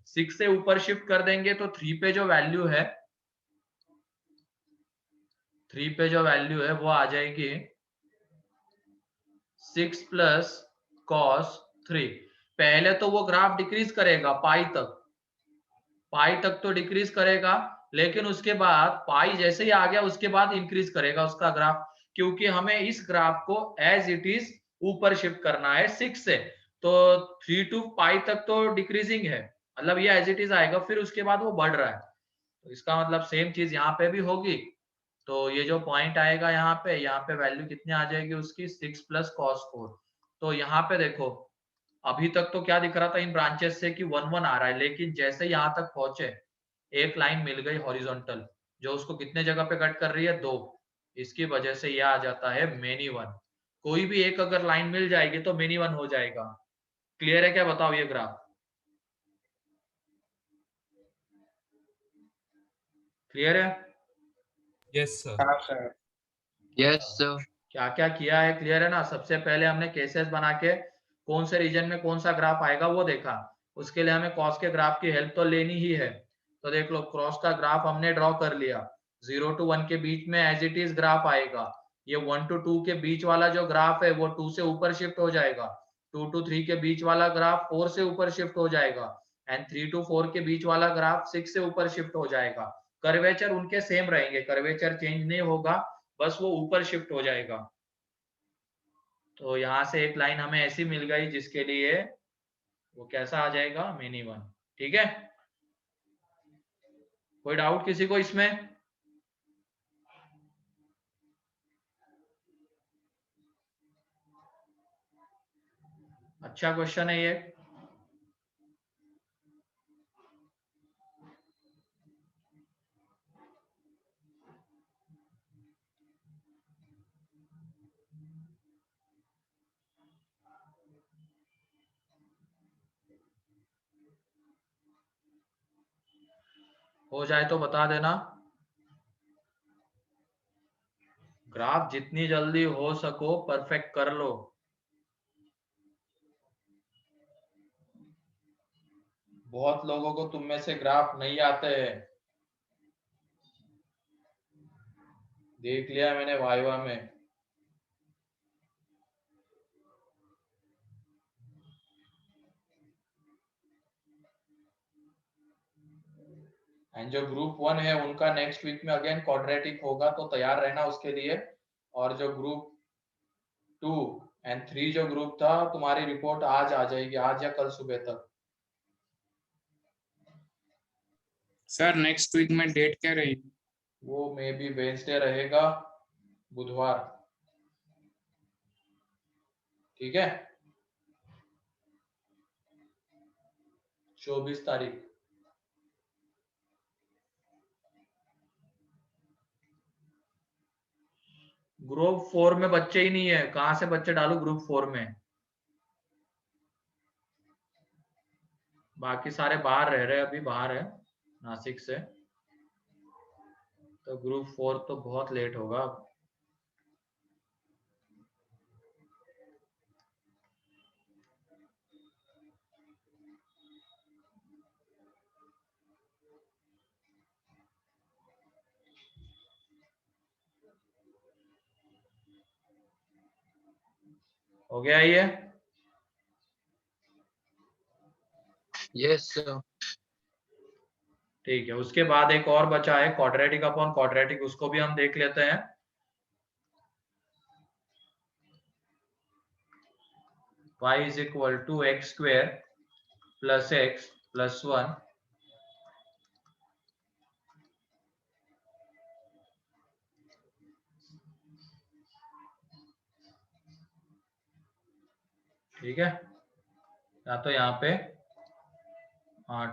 6 से ऊपर शिफ्ट कर देंगे तो 3 पे जो वैल्यू है, 3 पे जो वैल्यू है वो आ जाएगी 6 प्लस cos 3। पहले तो वो ग्राफ डिक्रीज करेगा पाई तक तो डिक्रीज करेगा, लेकिन उसके बाद पाई जैसे ही आ गया उसके बाद इंक्रीज करेगा उसका ग्राफ, क्योंकि हमें इस ग्राफ को एज इट इज ऊपर शिफ्ट करना है 6 से। तो 3 to पाई तक तो डिक्रीजिंग है, मतलब ये एज इट इज आएगा, फिर उसके बाद वो बढ़ रहा है, तो इसका मतलब सेम चीज यहाँ पे भी होगी। तो ये जो पॉइंट आएगा यहाँ पे वैल्यू कितनी आ जाएगी उसकी? 6 प्लस cos 4। तो यहाँ पे देखो अभी तक तो क्या दिख रहा था इन ब्रांचेस से कि 1 1 आ रहा है, लेकिन जैसे यहाँ तक पहुंचे एक लाइन मिल गई हॉरिजॉन्टल जो उसको कितने जगह पे कट कर रही है? 2। इसकी वजह से यह आ जाता है मेनी 1। कोई भी एक अगर लाइन मिल जाएगी तो मेनी 1 हो जाएगा। क्लियर है क्या? बताओ ये ग्राफ क्लियर है? Yes, sir. हाँ सर। Yes sir. क्या क्या किया है क्लियर है ना? सबसे पहले हमने केसेस बना के कौन से रीजन में कौन सा ग्राफ आएगा वो देखा, उसके लिए हमें कॉस के ग्राफ की हेल्प तो लेनी ही है। तो देख लो क्रॉस का ग्राफ हमने ड्रॉ कर लिया, 0 to 1 के बीच में एज इट इज ग्राफ आएगा। ये 1 to 2 के बीच वाला जो ग्राफ है वो 2 से ऊपर शिफ्ट हो जाएगा। 2 to 3 के बीच वाला ग्राफ 4 से ऊपर शिफ्ट हो जाएगा एंड 3 to 4 के बीच वाला ग्राफ 6 से ऊपर शिफ्ट हो जाएगा। कर्वेचर उनके सेम रहेंगे, कर्वेचर चेंज नहीं होगा, बस वो ऊपर शिफ्ट हो जाएगा। तो यहाँ से एक लाइन हमें ऐसी मिल गई जिसके लिए वो कैसा आ जाएगा? मेनी 1। ठीक है, कोई डाउट किसी को इसमें? अच्छा क्वेश्चन है ये। हो जाए तो बता देना। ग्राफ जितनी जल्दी हो सको परफेक्ट कर लो। बहुत लोगों को तुम में से ग्राफ नहीं आते हैं, देख लिया मैंने वाइवा में। एंड जो ग्रुप 1 है उनका नेक्स्ट वीक में अगेन क्वाड्रेटिक होगा, तो तैयार रहना उसके लिए। और जो ग्रुप 2 एंड 3 जो ग्रुप था, तुम्हारी रिपोर्ट आज आ जाएगी, आज या कल सुबह तक। सर नेक्स्ट वीक में डेट क्या रहेगी? वो मे बी वेडनेसडे रहेगा, बुधवार। ठीक है, 24 तारीख। ग्रुप 4 में बच्चे ही नहीं है, कहां से बच्चे डालू ग्रुप 4 में? बाकी सारे बाहर रह रहे हैं, अभी बाहर है नासिक से, तो ग्रुप 4 तो बहुत लेट होगा। हो गया ये? Yes sir. ठीक है, उसके बाद एक और बचा है क्वाड्रेटिक अपॉन क्वाड्रेटिक, उसको भी हम देख लेते हैं। y is equal to x square plus x plus 1 ठीक है, या तो यहाँ पे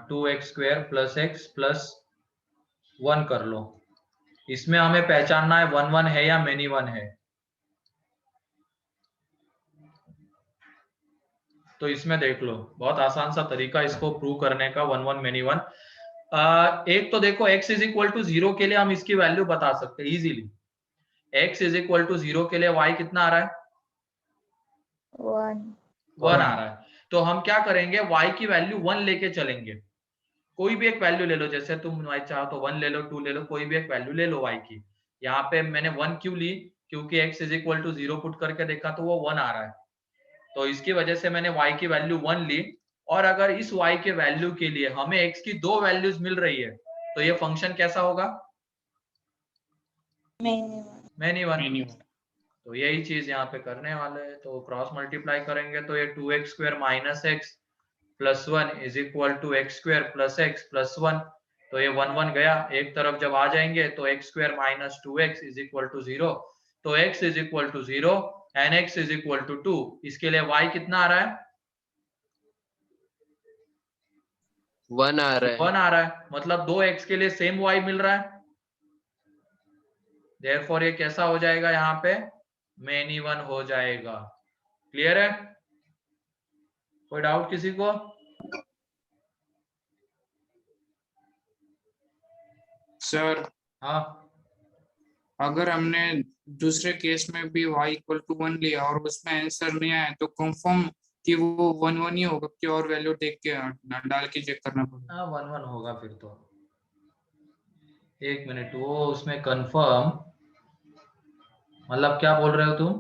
2x square plus x plus 1 कर लो। इसमें हमें पहचानना है 1 1 है या मेनी 1 है। तो इसमें देख लो, बहुत आसान सा तरीका इसको प्रूव करने का, 1 1 मेनी 1। एक तो देखो x इज इक्वल टू 0 के लिए हम इसकी वैल्यू बता सकते हैं easily. x is equal to 0 के लिए y कितना आ रहा है? 1 आ रहा है। तो हम क्या करेंगे, y की वैल्यू 1 लेके चलेंगे। कोई भी एक वैल्यू ले लो, जैसे तुम y चाहो तो 1 ले लो, 2 ले लो, कोई भी एक वैल्यू ले लो y की। यहाँ पे मैंने 1 क्यों ली? क्योंकि x is equal to 0 put करके देखा तो वो 1 आ रहा है, तो इसकी वजह से मैंने y की वैल्यू 1 ली। और अगर इस y के वैल्यू के लिए हमें x की 2 वैल्यूज मिल रही है, तो ये फंक्शन कैसा होगा? Many one. तो यही चीज यहाँ पे करने वाले हैं। तो क्रॉस मल्टीप्लाई करेंगे तो ये 2x square minus x plus 1 is equal to x square plus x plus 1। तो ये 1 1 गया, एक तरफ जब आ जाएंगे तो x square minus 2x is equal to 0। तो x is equal to 0 and x is equal to 2। इसके लिए y कितना आ रहा है? 1 आ रहा है। 1 आ रहा है, मतलब 2x के लिए सेम y मिल रहा है। देयरफॉर ये कैसा हो जाएगा? यहाँ पे मेनी 1 हो जाएगा। क्लियर है? कोई डाउट किसी को? सर हाँ, अगर हमने दूसरे केस में भी y इक्वल टू 1 लिया और उसमें आंसर नहीं आया, तो कंफर्म कि वो 1 1 ही होगा कि और वैल्यू देख के डाल के चेक करना पड़ेगा? हाँ 1 1 होगा फिर तो। एक मिनट, वो उसमें कंफर्म मतलब क्या बोल रहे हो तुम?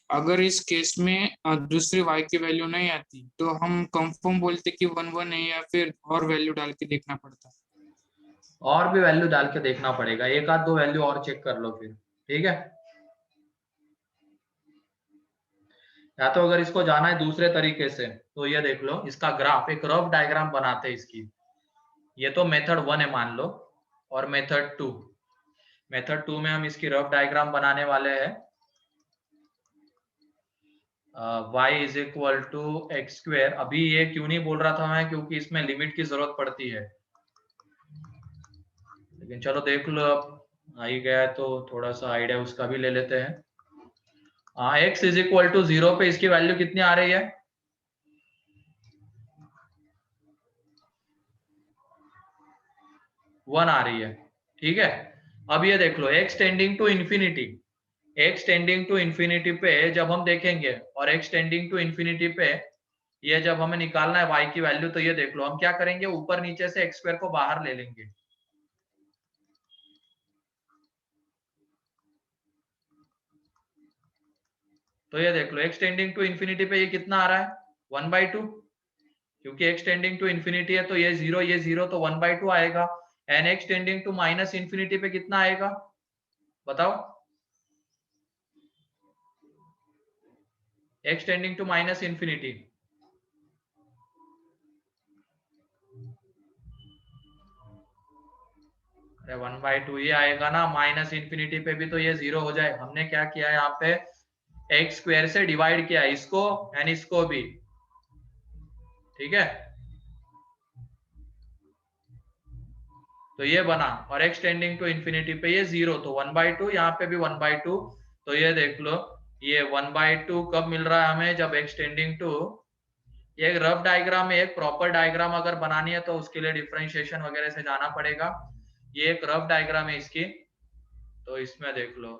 अगर इस केस में दूसरी y की वैल्यू नहीं आती तो हम कंफर्म बोलते कि 1 1 है, या फिर और वैल्यू डाल के देखना पड़ता? और भी वैल्यू डाल के देखना पड़ेगा, एक आध दो वैल्यू और चेक कर लो फिर। ठीक है, या तो अगर इसको जाना है दूसरे तरीके से तो ये देख लो, इसका ग्राफ, एक रफ डायग्राम बनाते हैं इसकी। ये तो मेथड 1 है मान लो, और मेथड 2। मेथड 2 में हम इसकी रफ डायग्राम बनाने वाले हैं। y is equal to x square. अभी ये क्यों नहीं बोल रहा था मैं, क्योंकि इसमें लिमिट की जरूरत पड़ती है, लेकिन चलो देख लो, अब आ ही गया है तो थोड़ा सा आइडिया उसका भी ले लेते हैं। x इज इक्वल टू 0 पे इसकी वैल्यू कितनी आ रही है? 1 आ रही है। ठीक है, अब ये देख लो x tending to infinity, x tending to infinity पे जब हम देखेंगे और x टेंडिंग टू इंफिनिटी पे ये जब हमें निकालना है y की वैल्यू, तो ये देख लो हम क्या करेंगे, ऊपर नीचे से x स्क्वायर को बाहर ले लेंगे। तो ये देख लो x टेंडिंग टू इंफिनिटी पे ये कितना आ रहा है? 1/2, क्योंकि x टेंडिंग टू इंफिनिटी है तो ये 0 तो 1/2 आएगा। And x tending to minus infinity पे कितना आएगा बताओ? x tending to minus infinity, अरे 1/2 ही आएगा ना। माइनस इंफिनिटी पे भी तो ये 0 हो जाए। हमने क्या किया है यहाँ पे, एक्स स्क्वायर से डिवाइड किया इसको एंड इसको भी। ठीक है, तो ये बना, और x टेंडिंग टू इंफिनिटी पे ये 0 तो 1/2, यहाँ पे भी 1/2। तो ये देख लो, ये 1/2 कब मिल रहा है हमें? जब x टेंडिंग टू, ये एक रफ डायग्राम है, एक प्रॉपर डायग्राम अगर बनानी है तो उसके लिए डिफरेंशिएशन वगैरह से जाना पड़ेगा। ये एक रफ डायग्राम है इसकी, तो इसमें देख लो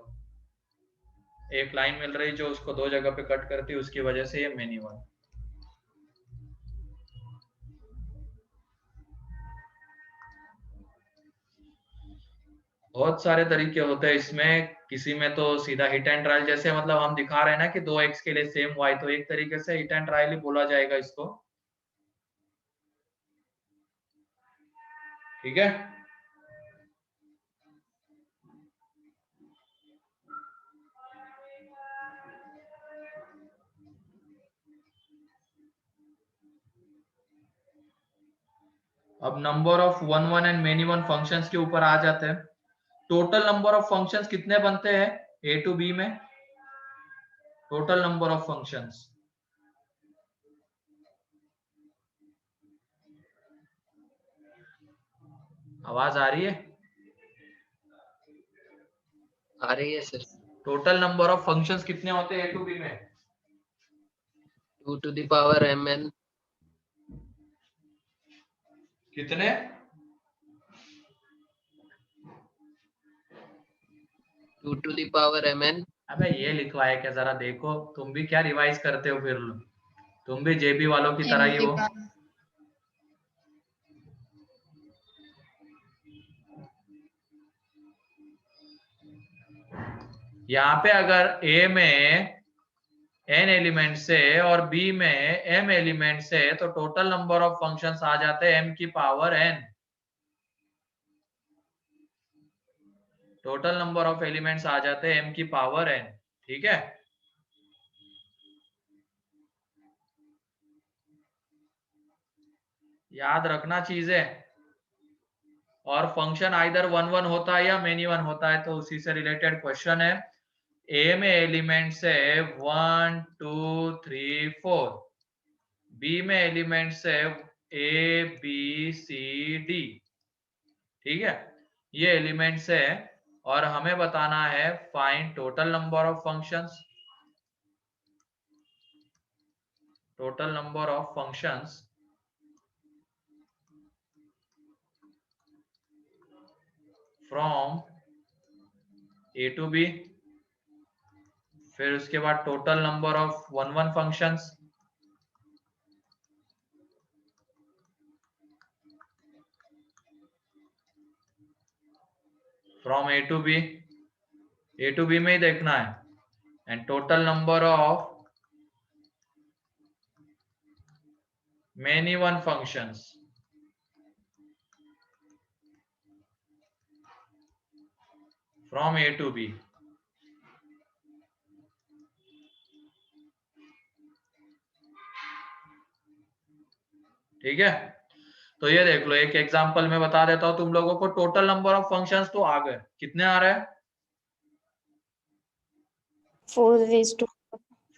एक लाइन मिल रही जो उसको दो जगह पे कट करती है, उसकी वजह से ये मेनी वन। बहुत सारे तरीके होते हैं इसमें, किसी में तो सीधा हिट एंड ट्रायल, जैसे मतलब हम दिखा रहे हैं ना कि 2x के लिए सेम y, तो एक तरीके से हिट एंड ट्रायल ही बोला जाएगा इसको। ठीक है, अब number of 1 1 and many one functions के ऊपर आ जाते हैं। टोटल नंबर ऑफ फंक्शंस कितने बनते हैं a to b में? टोटल नंबर ऑफ फंक्शंस, आवाज आ रही है? आ रही है sir. Total number of functions कितने होते हैं a to b में? 2 to the power mn। कितने? 2 to the power mn। अबे ये लिखवाया क्या, जरा देखो, तुम भी क्या रिवाइज करते हो फिर, तुम भी जेबी वालों की तरह ही हो। यहाँ पे अगर a में n एलिमेंट से और b में m एलिमेंट से, तो टोटल नंबर ऑफ फंक्शंस आ जाते हैं m की power n। Total number of elements आ जाते हैं m की पावर n। ठीक है, याद रखना चीजें। और फंक्शन आइदर 1 1 होता है या मेनी वन होता है, तो उसी से रिलेटेड क्वेश्चन है। a में एलिमेंट्स है 1 2 3 4, b में एलिमेंट्स है a b c d। ठीक है, ये एलिमेंट्स है और हमें बताना है find total number of functions. Total number of functions from a to b, फिर उसके बाद total number of 1 1 functions, from a to b में ही देखना है, and total number of many one functions from a to b। ठीक है, तो ये देख लो, एक एग्जांपल में बता देता हूं तुम लोगों को। टोटल नंबर ऑफ फंक्शंस तो आ गए, कितने आ रहे हैं? 4 raised to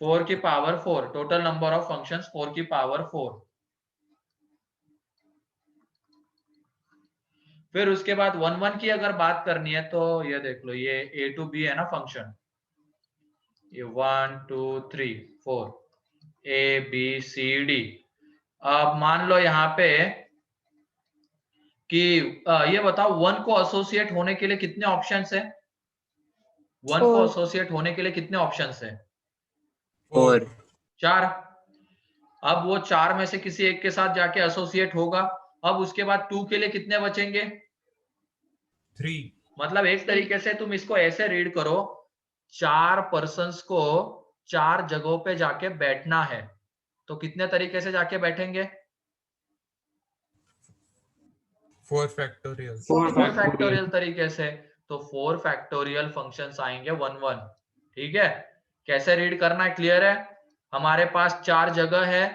4 की power 4, total number of functions 4 की पावर 4। फिर उसके बाद 1 1 की अगर बात करनी है तो ये देख लो, ये a to b है ना फंक्शन, ये 1 2 3 4 a b c d। अब मान लो यहाँ पे कि ये बताओ 1 को एसोसिएट होने के लिए कितने ऑप्शंस है? 1 को एसोसिएट होने के लिए कितने ऑप्शंस है? 4। 4। अब वो 4 में से किसी एक के साथ जाके एसोसिएट होगा। अब उसके बाद 2 के लिए कितने बचेंगे? 3। मतलब एक तरीके से तुम इसको ऐसे रीड करो, 4 पर्सन्स को 4 जगहों पे जाके बैठना है, तो कितने तरीके से जाके बैठेंगे? 4 फैक्टोरियल। 4 फैक्टोरियल तरीके से। तो 4 फैक्टोरियल फंक्शंस आएंगे 1 1। ठीक है, कैसे रीड करना है क्लियर है? हमारे पास 4 जगह है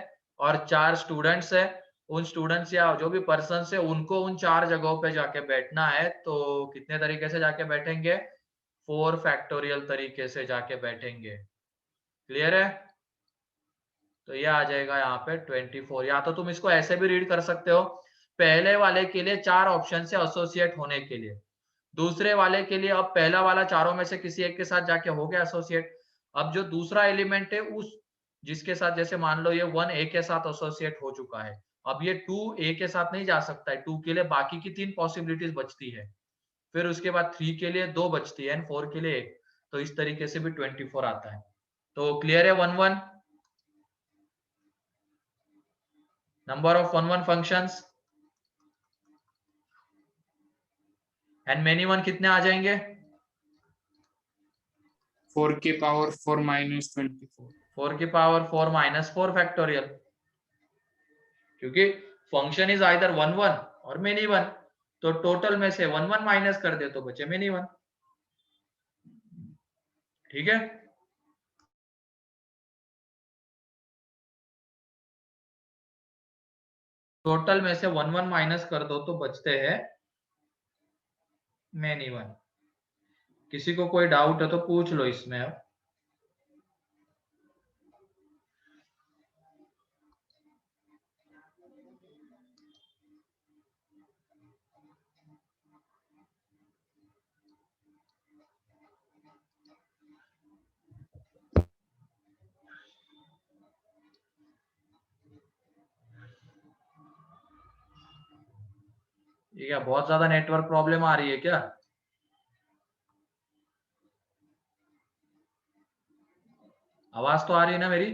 और 4 स्टूडेंट्स है, उन स्टूडेंट्स या जो भी पर्सन है उनको उन 4 जगहों पे जाके बैठना है, तो कितने तरीके से जाके बैठेंगे? 4 फैक्टोरियल तरीके से जाके बैठेंगे। क्लियर है? तो ये आ जाएगा यहाँ पे 24। या तो तुम इसको ऐसे भी रीड कर सकते हो, पहले वाले के लिए 4 ऑप्शन से एसोसिएट होने के लिए, दूसरे वाले के लिए अब पहला वाला चारों में से किसी एक के साथ जाके हो गया एसोसिएट। अब जो दूसरा एलिमेंट है उस जिसके साथ, जैसे मान लो ये 1 ए के साथ एसोसिएट हो चुका है, अब ये 2 ए के साथ नहीं जा सकता है, 2 के लिए बाकी की 3 पॉसिबिलिटीज बचती है, फिर उसके बाद 3 के लिए 2 बचती है एंड 4 के लिए 1। तो इस तरीके से भी 24 आता है। तो क्लियर है 1 1? Number of 1 1 functions and many one कितने आ जाएंगे? 4 की पावर 4 माइनस 24। 4 की पावर 4 माइनस 4 फैक्टोरियल, क्योंकि फंक्शन इज आइदर 1 1 और मेनी वन, तो टोटल में से 1 1 माइनस कर दे तो बचे मेनी वन। ठीक है, टोटल में से 1 1 माइनस कर दो तो बचते हैं मेनी वन। किसी को कोई डाउट है तो पूछ लो इसमें। अब ये क्या बहुत ज्यादा नेटवर्क प्रॉब्लम आ रही है क्या? आवाज तो आ रही है ना मेरी?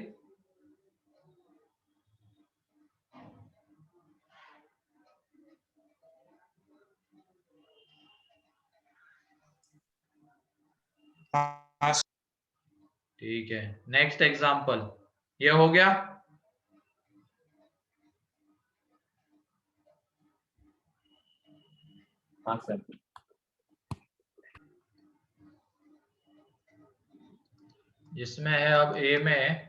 ठीक है, नेक्स्ट एग्जांपल ये हो गया। हाँ सर। जिसमें है अब ए में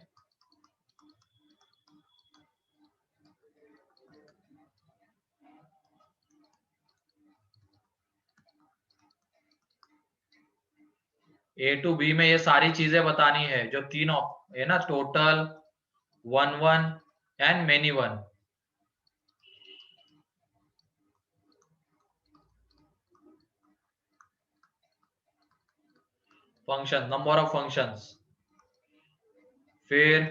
ए टू बी में ये सारी चीजें बतानी है जो तीन है ना, total, 1 1 and many one. Function, number of functions, फिर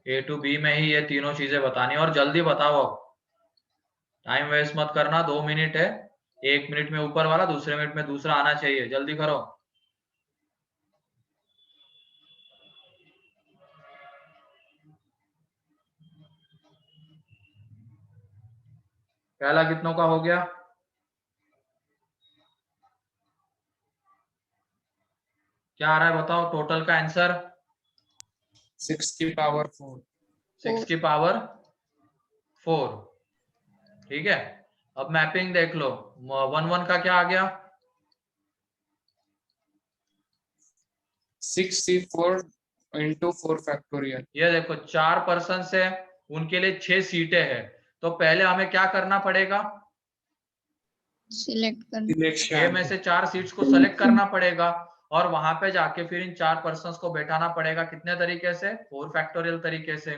ए टू बी में ही ये तीनों चीजें बतानी है। और जल्दी बताओ, अब टाइम वेस्ट मत करना, 2 मिनट है, 1 मिनट में ऊपर वाला, दूसरे मिनट में दूसरा आना चाहिए, जल्दी करो। पहला कितनों का हो गया? क्या आ रहा है बताओ टोटल का आंसर? 6 की पावर 4। 6 की पावर 4। ठीक है, अब मैपिंग देख लो, 1 1 का क्या आ गया? 64 into 4 फैक्टोरियल। ये देखो 4 पर्सन है, उनके लिए 6 सीटें हैं, तो पहले हमें क्या करना पड़ेगा, सिलेक्ट करना। ए सिलेक्शन में से 4 सीट्स को सेलेक्ट करना पड़ेगा और वहां पे जाके फिर इन 4 पर्सन्स को बैठाना पड़ेगा। कितने तरीके से, 4 फैक्टोरियल तरीके से।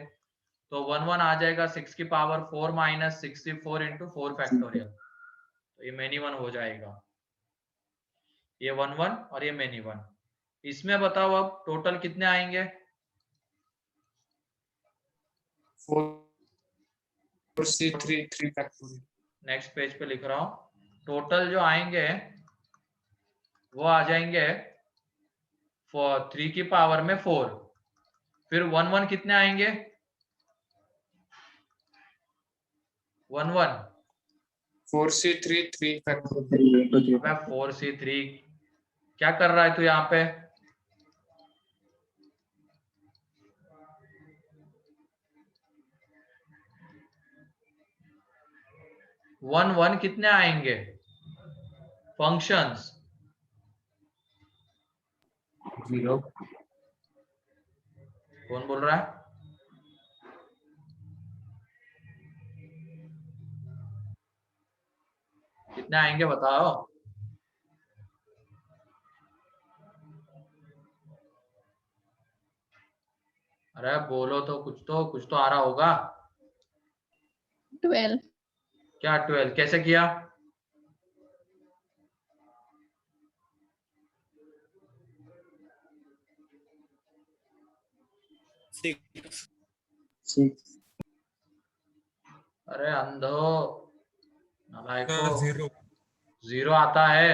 तो 1 1 आ जाएगा 6 की पावर 4 माइनस 64 इंटू 4 फैक्टोरियल। तो ये मेनी 1 हो जाएगा, ये 1 1 और ये मेनी 1। इसमें बताओ अब टोटल कितने आएंगे, 4C3 3 फैक्टोरियल। नेक्स्ट पेज पे लिख रहा हूं। टोटल जो आएंगे वो आ जाएंगे 3 की पावर में 4, फिर 1 1 कितने आएंगे, 1 1 4C3 3 फैक्टोरियल। 4C3 क्या कर रहा है तू यहाँ पे, वन वन कितने आएंगे फंक्शंस, 0 कौन बोल रहा है, कितने आएंगे बताओ, अरे बोलो तो कुछ तो आ रहा होगा। 12। क्या 12 कैसे किया, सिक्स। अरे अंधो नालायको, 0 0 आता है।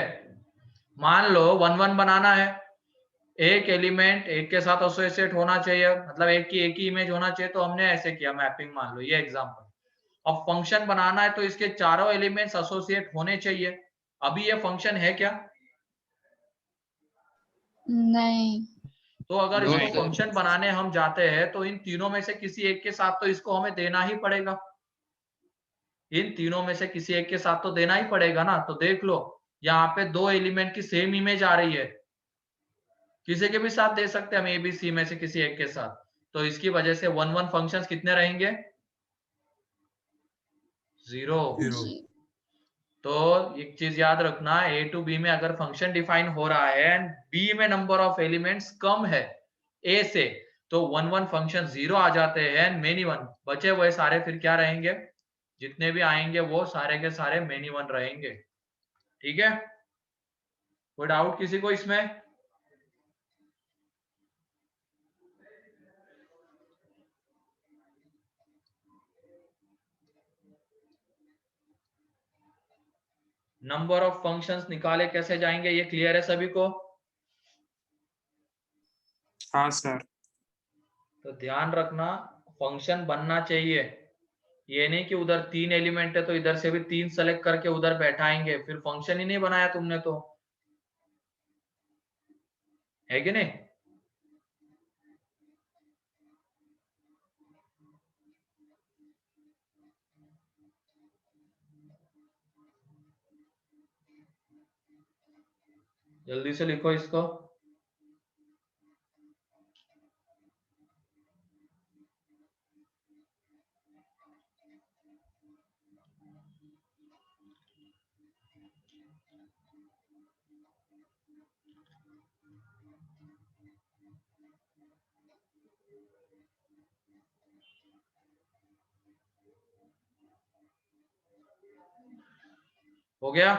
मान लो 1 1 बनाना है, एक एलिमेंट एक के साथ एसोसिएट होना चाहिए, मतलब एक ही इमेज होना चाहिए, तो हमने ऐसे किया मैपिंग, मान लो ये एग्जांपल। अब फंक्शन बनाना है तो इसके चारों एलिमेंट्स एसोसिएट होने चाहिए। अभी ये फंक्शन है क्या, नहीं। तो अगर नहीं, इसको फंक्शन बनाने हम जाते हैं तो इन तीनों में से किसी एक के साथ तो इसको हमें देना ही पड़ेगा, इन तीनों में से किसी एक के साथ तो देना ही पड़ेगा ना। तो देख लो यहाँ पे 2 एलिमेंट की सेम इमेज आ रही है, किसी के भी साथ दे सकते हैं हम, ए बी सी में से किसी एक के साथ। तो इसकी वजह से 1 1 फंक्शंस कितने रहेंगे, 0। तो एक चीज याद रखना, ए टू बी में अगर फंक्शन डिफाइन हो रहा है एंड बी में नंबर ऑफ एलिमेंट्स कम है ए से, तो 1 1 फंक्शन 0 आ जाते हैं एंड मेनी 1 बचे हुए सारे फिर क्या रहेंगे, जितने भी आएंगे वो सारे के सारे मेनी 1 रहेंगे। ठीक है, कोई डाउट किसी को इसमें, नंबर ऑफ फंक्शंस निकाले कैसे जाएंगे, ये क्लियर है सभी को। हाँ सर। तो ध्यान रखना फंक्शन बनना चाहिए, ये नहीं कि उधर 3 एलिमेंट है तो इधर से भी 3 सेलेक्ट करके उधर बैठाएंगे, फिर फंक्शन ही नहीं बनाया तुमने, तो है कि नहीं। जल्दी से लिखो इसको, हो गया।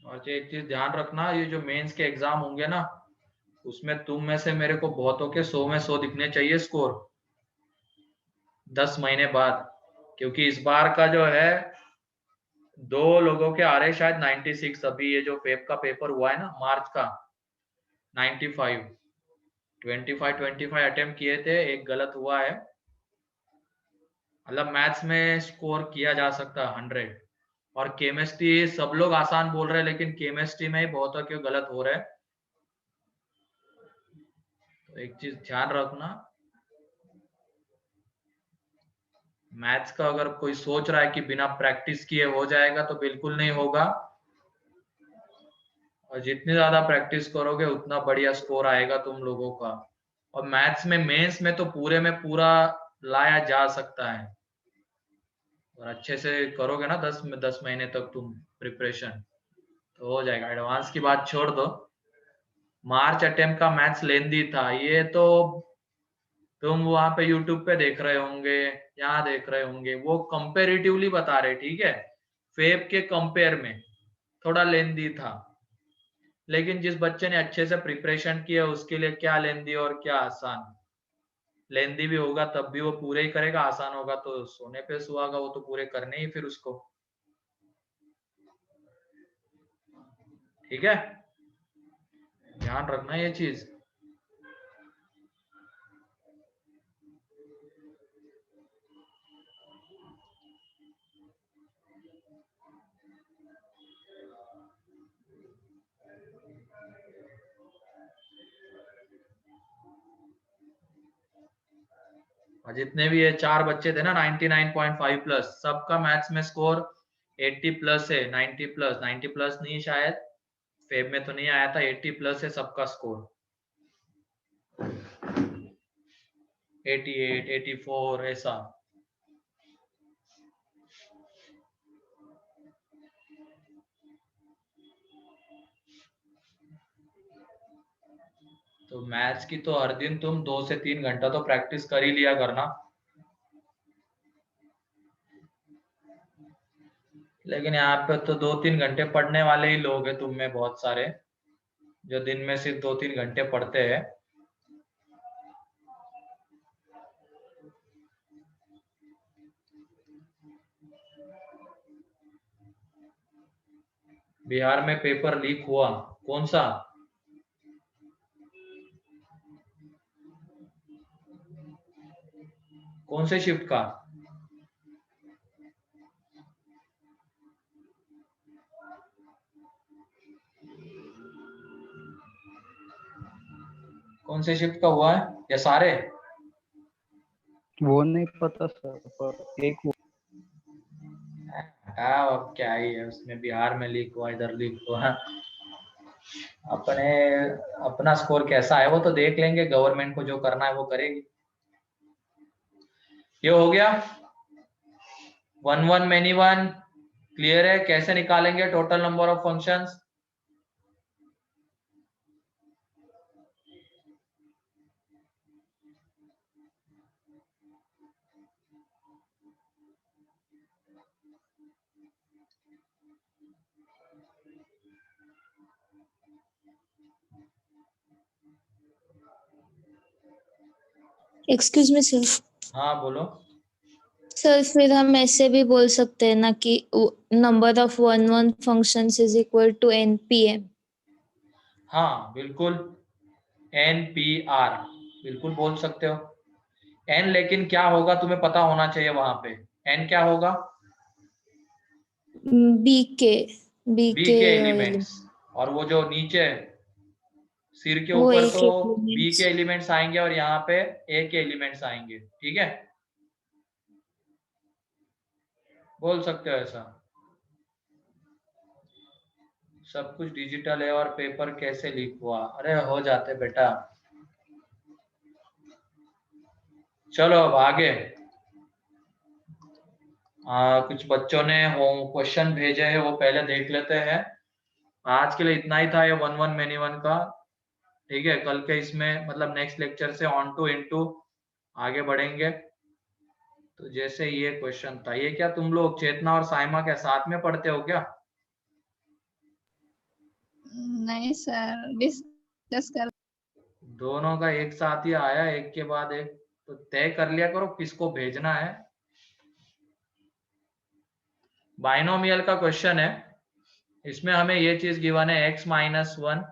और एक चीज ध्यान रखना, ये जो मेंस के एग्जाम होंगे ना, उसमें तुम में से मेरे को बहुतों के 100 में 100 दिखने चाहिए स्कोर 10 महीने बाद, क्योंकि इस बार का जो है 2 लोगों के आ रहे शायद 96, अभी ये जो फेब का पेपर हुआ है ना मार्च का 95, 25 अटेम्प्ट किए थे, एक गलत हुआ है। मतलब मैथ्स में स्कोर किया जा सकता है 100, और केमिस्ट्री सब लोग आसान बोल रहे हैं लेकिन केमिस्ट्री में ही बहुत क्यों गलत हो रहा है। तो एक चीज ध्यान रखना, मैथ्स का अगर कोई सोच रहा है कि बिना प्रैक्टिस किए हो जाएगा तो बिल्कुल नहीं होगा, और जितनी ज्यादा प्रैक्टिस करोगे उतना बढ़िया स्कोर आएगा तुम लोगों का। और मैथ्स में मेंस में तो पूरे में पूरा लाया जा सकता है, और अच्छे से करोगे ना 10 महीने तक तुम प्रिपरेशन, तो हो जाएगा। एडवांस की बात छोड़ दो, मार्च अटेम्प्ट का मैथ्स लेंदी था, ये तो तुम वहां पे यूट्यूब पे देख रहे होंगे, यहाँ देख रहे होंगे, वो कंपेरेटिवली बता रहे, ठीक है, फेब के कंपेयर में थोड़ा लेंदी था, लेकिन जिस बच्चे ने अच्छे से प्रिपरेशन किया उसके लिए क्या लेंदी और क्या आसान। लेंदी भी होगा तब भी वो पूरे ही करेगा, आसान होगा तो सोने पे सुहागा, वो तो पूरे करने ही फिर उसको, ठीक है, ध्यान रखना ये चीज। और जितने भी ये 4 बच्चे थे ना 99.5 प्लस, सबका मैथ्स में स्कोर 80 प्लस है, 90 प्लस, 90 प्लस नहीं शायद, फेब में तो नहीं आया था, 80 प्लस है सबका स्कोर, 88, 84 ऐसा। तो मैथ्स की तो हर दिन तुम 2 से 3 घंटा तो प्रैक्टिस कर ही लिया करना, लेकिन यहाँ पे तो 2-3 घंटे पढ़ने वाले ही लोग हैं तुम में बहुत सारे, जो दिन में सिर्फ 2-3 घंटे पढ़ते हैं। बिहार में पेपर लीक हुआ, कौन सा? कौन से शिफ्ट का? कौन से शिफ्ट का हुआ है, या सारे? वो नहीं पता सर, पर एक अब क्या ही है उसमें, बिहार में लीक हुआ, इधर लीक हुआ, अपने अपना स्कोर कैसा है वो तो देख लेंगे, गवर्नमेंट को जो करना है वो करेगी। ये हो गया 1 1 मैनी 1 क्लियर है? कैसे निकालेंगे total number of functions? Excuse me sir. हाँ बोलो। सर फिर हम ऐसे भी बोल सकते हैं ना कि number of 1 1 functions is equal to npm। हाँ बिल्कुल, NPR बिल्कुल बोल सकते हो। n लेकिन क्या होगा तुम्हें पता होना चाहिए, वहां पे n क्या होगा? बीके के एलिमेंट्स, और वो जो नीचे सिर के वो ऊपर A तो के B elements। के एलिमेंट्स आएंगे और यहाँ पे A के एलिमेंट्स आएंगे, ठीक है, बोल सकते हो ऐसा। सब कुछ डिजिटल है और पेपर कैसे लीक हुआ? अरे हो जाते बेटा। चलो अब आगे, कुछ बच्चों ने होम क्वेश्चन भेजे हैं, वो पहले देख लेते हैं। आज के लिए इतना ही था ये 1 1 मैनी 1 का, ठीक है, कल के इसमें मतलब नेक्स्ट लेक्चर से ऑन टू इनटू आगे बढ़ेंगे। तो जैसे ये क्वेश्चन था, ये क्या तुम लोग चेतना और साइमा के साथ में पढ़ते हो क्या? नहीं सर, डिस्कस कर। दोनों का एक साथ ही आया, एक के बाद एक, तो तय कर लिया करो किसको भेजना है। बाइनोमियल का क्वेश्चन है, इसमें हमें ये चीज गिवन है x minus 1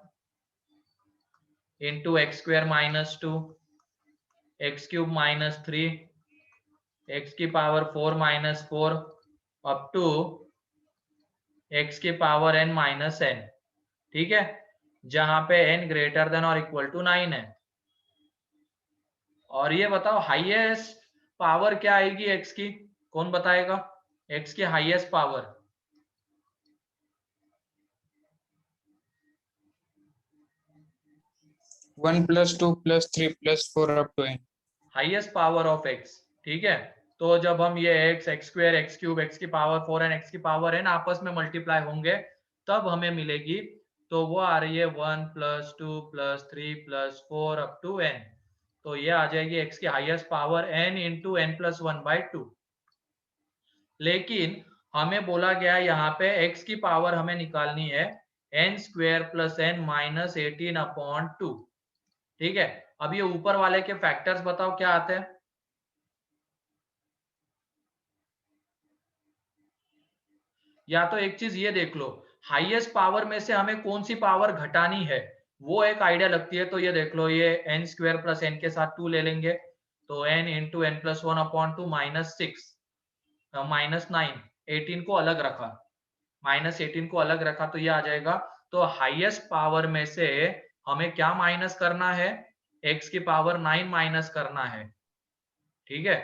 into x square minus 2 x cube minus 3 x की power 4 minus 4 up to x की पावर n माइनस n, ठीक है, जहां पे n ग्रेटर देन और इक्वल टू 9 है। और ये बताओ हाईएस्ट पावर क्या आएगी x की, कौन बताएगा? x की highest power 1 + 2 + 3 + 4 up to n. Highest power of x, ठीक है। तो जब हम ये x, x² x³ x की पावर 4 एंड x की पावर n आपस में मल्टीप्लाई होंगे तब हमें मिलेगी, तो वो आ रही है 1 + 2 + 3 + 4 up to n। तो ये आ जाएगी x की हाईएस्ट पावर n × n + 1/2। लेकिन हमें बोला गया यहाँ पे x की पावर हमें निकालनी है n² + n - 18/2, ठीक है। अब ये ऊपर वाले के फैक्टर्स बताओ क्या आते हैं? या तो एक चीज ये देख लो, हाईएस्ट पावर में से हमें कौन सी पावर घटानी है वो एक आइडिया लगती है। तो ये देख लो, ये n² + n के साथ 2 ले लेंगे, तो n × n + 1/2 -6 -9, 18 को अलग रखा, -18 को अलग रखा, तो ये आ जाएगा। तो हाईएस्ट पावर में से हमें क्या माइनस करना है? x की पावर 9 माइनस करना है, ठीक है।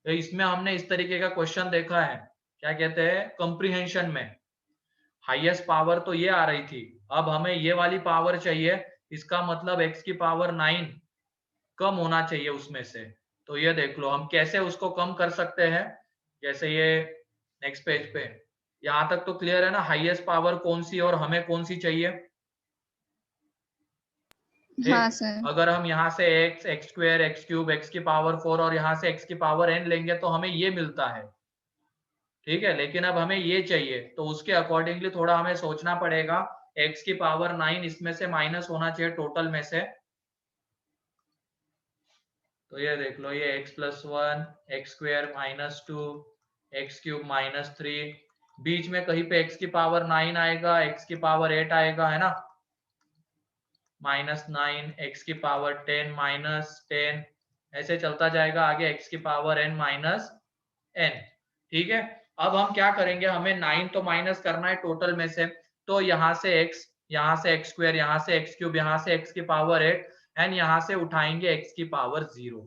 तो इसमें हमने इस तरीके का क्वेश्चन देखा है, क्या कहते हैं, कंप्रीहेंशन में। हाईएस्ट पावर तो ये आ रही थी, अब हमें ये वाली पावर चाहिए, इसका मतलब x की पावर 9 कम होना चाहिए उसमें से। तो ये देख लो हम कैसे उसको कम कर सकते हैं। जैसे ये नेक्स्ट पेज पे, यहां तक तो क्लियर है ना, हाईएस्ट पावर कौन सी और हमें कौन सी चाहिए? हाँ ठीक, सर। अगर हम यहाँ से x, x² x³ x की पावर 4 और यहाँ से x की पावर n लेंगे तो हमें ये मिलता है, ठीक है। लेकिन अब हमें ये चाहिए, तो उसके अकॉर्डिंगली थोड़ा हमें सोचना पड़ेगा। x की पावर 9 इसमें से माइनस होना चाहिए टोटल में से। तो ये देख लो, ये x + 1 x² - 2 x³ - 3, बीच में कहीं पे x की पावर 9 आएगा, x की पावर 8 आएगा, है ना, -9 x की पावर 10 -10, ऐसे चलता जाएगा आगे x की पावर n - n, ठीक है। अब हम क्या करेंगे, हमें 9 तो माइनस करना है टोटल में से, तो यहाँ से x, यहाँ से x², यहाँ से x³, यहाँ से x की पावर 8 एंड यहाँ से उठाएंगे x की पावर 0,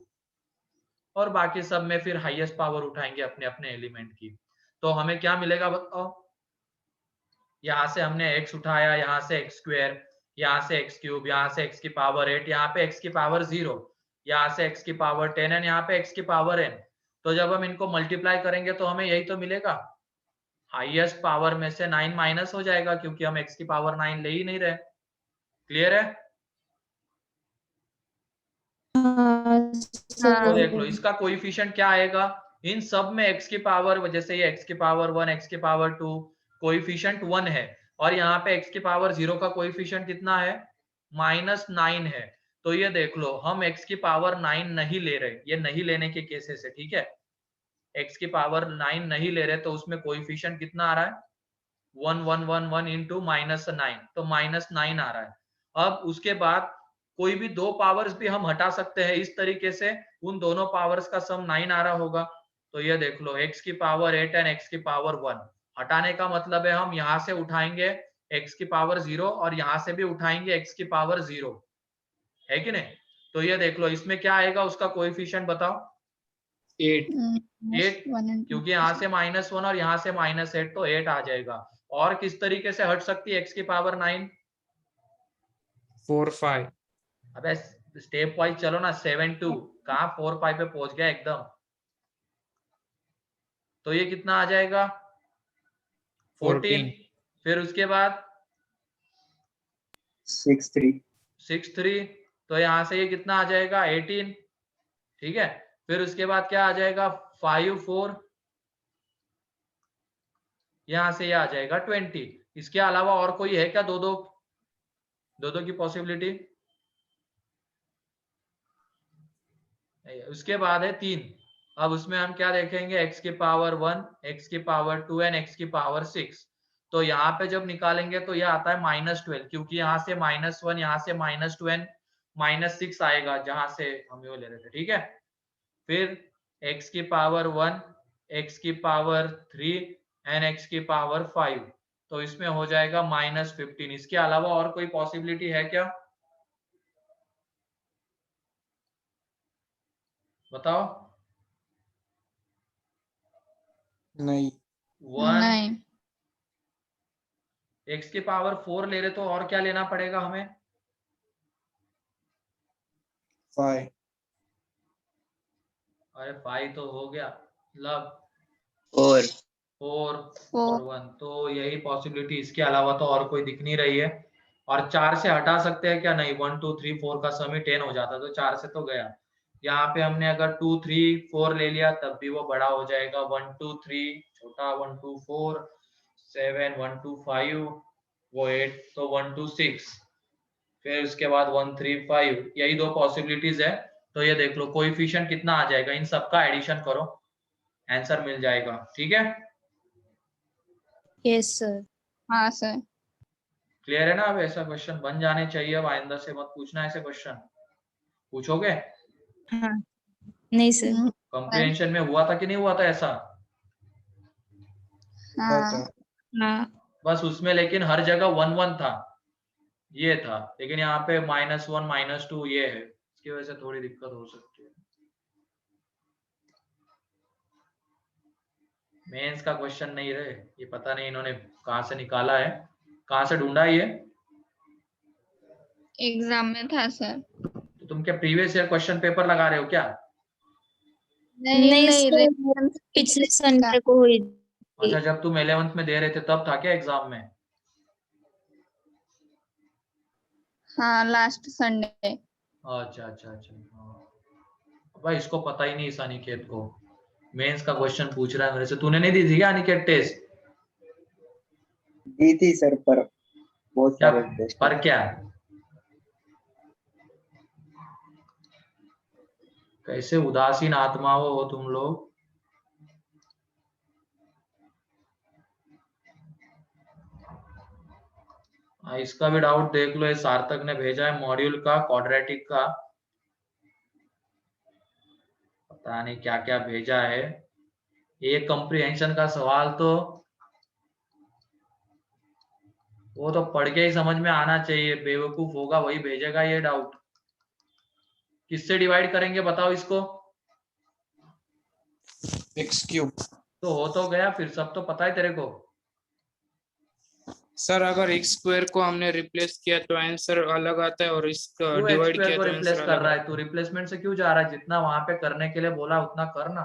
और बाकी सब में फिर हाईएस्ट पावर उठाएंगे अपने अपने एलिमेंट की। तो हमें क्या मिलेगा बताओ? यहाँ से हमने x उठाया, यहाँ से x², यहाँ से x³, यहाँ से x की पावर 8, यहाँ पे x की पावर 0, यहाँ से x की पावर 10 एंड यहाँ पे x की पावर n। तो जब हम इनको मल्टीप्लाई करेंगे तो हमें यही तो मिलेगा, हाईएस्ट पावर में से 9 माइनस हो जाएगा क्योंकि हम x की पावर 9 ले ही नहीं रहे। क्लियर है? तो देख लो इसका कोएफिशिएंट क्या आएगा, इन सब में x की पावर, जैसे ये x की पावर 1, x की पावर 2, कोएफिशिएंट 1 है, और यहाँ पे x की पावर 0 का कोएफिशिएंट कितना है? -9 है। तो ये देख लो, हम x की पावर 9 नहीं ले रहे, ये नहीं लेने के केसेस है, ठीक है। x की पावर 9 नहीं ले रहे तो उसमें कोएफिशिएंट कितना आ रहा है? 1 1 1 1 इंटू -9, तो -9 आ रहा है। अब उसके बाद कोई भी दो पावर्स भी हम हटा सकते हैं इस तरीके से, उन दोनों पावर्स का सम 9 आ रहा होगा। तो ये देख लो, x की पावर 8 एंड x की पावर 1 हटाने का मतलब है हम यहाँ से उठाएंगे x की पावर 0 और यहाँ से भी उठाएंगे x की पावर 0, है कि नहीं? तो ये देख लो इसमें क्या आएगा, उसका कोएफिशिएंट बताओ। 8. 8, क्योंकि यहाँ से -1 और यहाँ से -8, तो 8 आ जाएगा। और किस तरीके से हट सकती है x की पावर 9? 4 5. अबे स्टेप वाइज चलो ना, 7 2 कहाँ 4 5 पे पहुंच गया एकदम। तो ये कितना आ जाएगा? 14। फिर उसके बाद 6 3. 6 3, तो यहाँ से ये कितना आ जाएगा? 18, ठीक है। फिर उसके बाद क्या आ जाएगा? 5 4, यहाँ से ये आ जाएगा 20। इसके अलावा और कोई है क्या? दो दो की पॉसिबिलिटी? उसके बाद है 3। अब उसमें हम क्या देखेंगे? x की पावर 1, x की पावर 2 एंड x की पावर 6। तो यहाँ पे जब निकालेंगे तो ये आता है -12, क्योंकि यहाँ से -1, यहाँ से -2 एंड -6 आएगा जहां से हम ये ले रहे थे, ठीक है। फिर x की पावर 1, x की पावर 3 एंड x की पावर 5, तो इसमें हो जाएगा -15। इसके अलावा और कोई पॉसिबिलिटी है क्या? बताओ। नहीं 1 नहीं x की पावर 4 ले रहे तो और क्या लेना पड़ेगा हमें? 5 अरे 5 तो हो गया, मतलब 4 4 4 और 1, तो यही पॉसिबिलिटी, इसके अलावा तो और कोई दिख नहीं रही है। और 4 से हटा सकते हैं क्या? नहीं, 1 2 3 4 का सम ही 10 हो जाता, तो 4 से तो गया। यहाँ पे हमने अगर 2 3 4 ले लिया तब भी वो बड़ा हो जाएगा। 1 2 3 छोटा, 1 2 4 7 1 2 5 वो 8, तो 1 2 6, फिर उसके बाद 1 3 5, यही दो पॉसिबिलिटीज है। तो ये देख लो कोएफिशिएंट कितना आ जाएगा, इन सबका एडिशन करो, आंसर मिल जाएगा। ठीक है, यस सर। हाँ सर क्लियर है ना? अब ऐसा क्वेश्चन बन जाने चाहिए, अब आइंदा से मत पूछना ऐसे क्वेश्चन। पूछोगे? हाँ नहीं सर। कॉम्प्रिहेंशन में हुआ था कि नहीं हुआ था ऐसा? हाँ हाँ बस उसमें लेकिन हर जगह 1 1 था, ये था, लेकिन यहाँ पे -1 -2 ये है, इसकी वजह से थोड़ी दिक्कत हो सकती है। मेंस का क्वेश्चन नहीं रहे, ये पता नहीं इन्होंने कहाँ से निकाला है, कहाँ से ढूंढा है ये? एग्जाम में था सर। तो तुम क्या प्रीवियस ईयर क्वेश्चन पेपर लगा रहे हो क्या? नहीं नहीं नहीं सर, रेफरेंस पिछले का। संडे को हुई थी। अच्छा, जब तुम 11th में दे रहे थे तब था क्या एग्जाम में? हाँ लास्ट संडे। अच्छा अच्छा अच्छा, हाँ भाई, इसको पता ही नहीं इस अनिकेत को, मेंस का क्वेश्चन पूछ रहा है मेरे से। तूने नहीं दी थी क्या अनिकेत टेस्ट? दी थी सर, पर बहुत क्या सारे टेस्ट पर क्या? कैसे उदासीन आत्मा हो तुम लोग। इसका भी डाउट देख लो, ये सार्थक ने भेजा है मॉड्यूल का, क्वाड्रेटिक का, पता नहीं क्या क्या भेजा है। एक कंप्रीहेंशन का सवाल तो वो तो पढ़ के ही समझ में आना चाहिए, बेवकूफ होगा वही भेजेगा ये डाउट। किससे डिवाइड करेंगे बताओ इसको? x³ तो हो तो गया, फिर सब तो पता है तेरे को। सर अगर x² को हमने रिप्लेस किया तो आंसर अलग आता है, और इसका क्यों एक्स डिवाइड स्क्वायर किया को तो रिप्लेस आंसर कर अलग रहा है? आता तू है। रिप्लेसमेंट से क्यों जा रहा है? जितना वहां पे करने के लिए बोला उतना करना।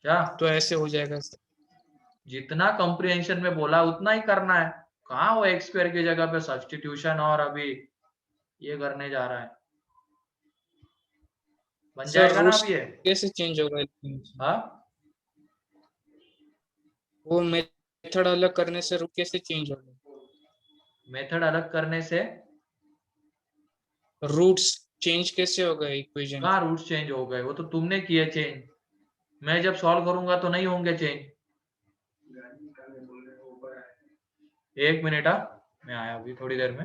क्या? तो ऐसे हो जाएगा सर। जितना कंप्रीहेंशन में बोला उतना ही करना है। कहाँ वो एक्स स्क्वायर की जगह पे सब्स्टिट्यूशन और अभी ये करने जा रहा है? बन सर जाएगा ना रूट्स अब ये? कैसे चेंज होगा? हाँ, वो मेथड अलग करने से रूट कैसे चेंज होगा? मेथड अलग करने से रूट्स चेंज कैसे होगा इक्वेशन? कहाँ रूट्स चेंज हो गए? वो तो तुमने किए चेंज, मैं जब सॉल्व करूंगा तो नहीं होंगे चेंज। एक मिनट, मैं आया अभी थोड़ी देर में।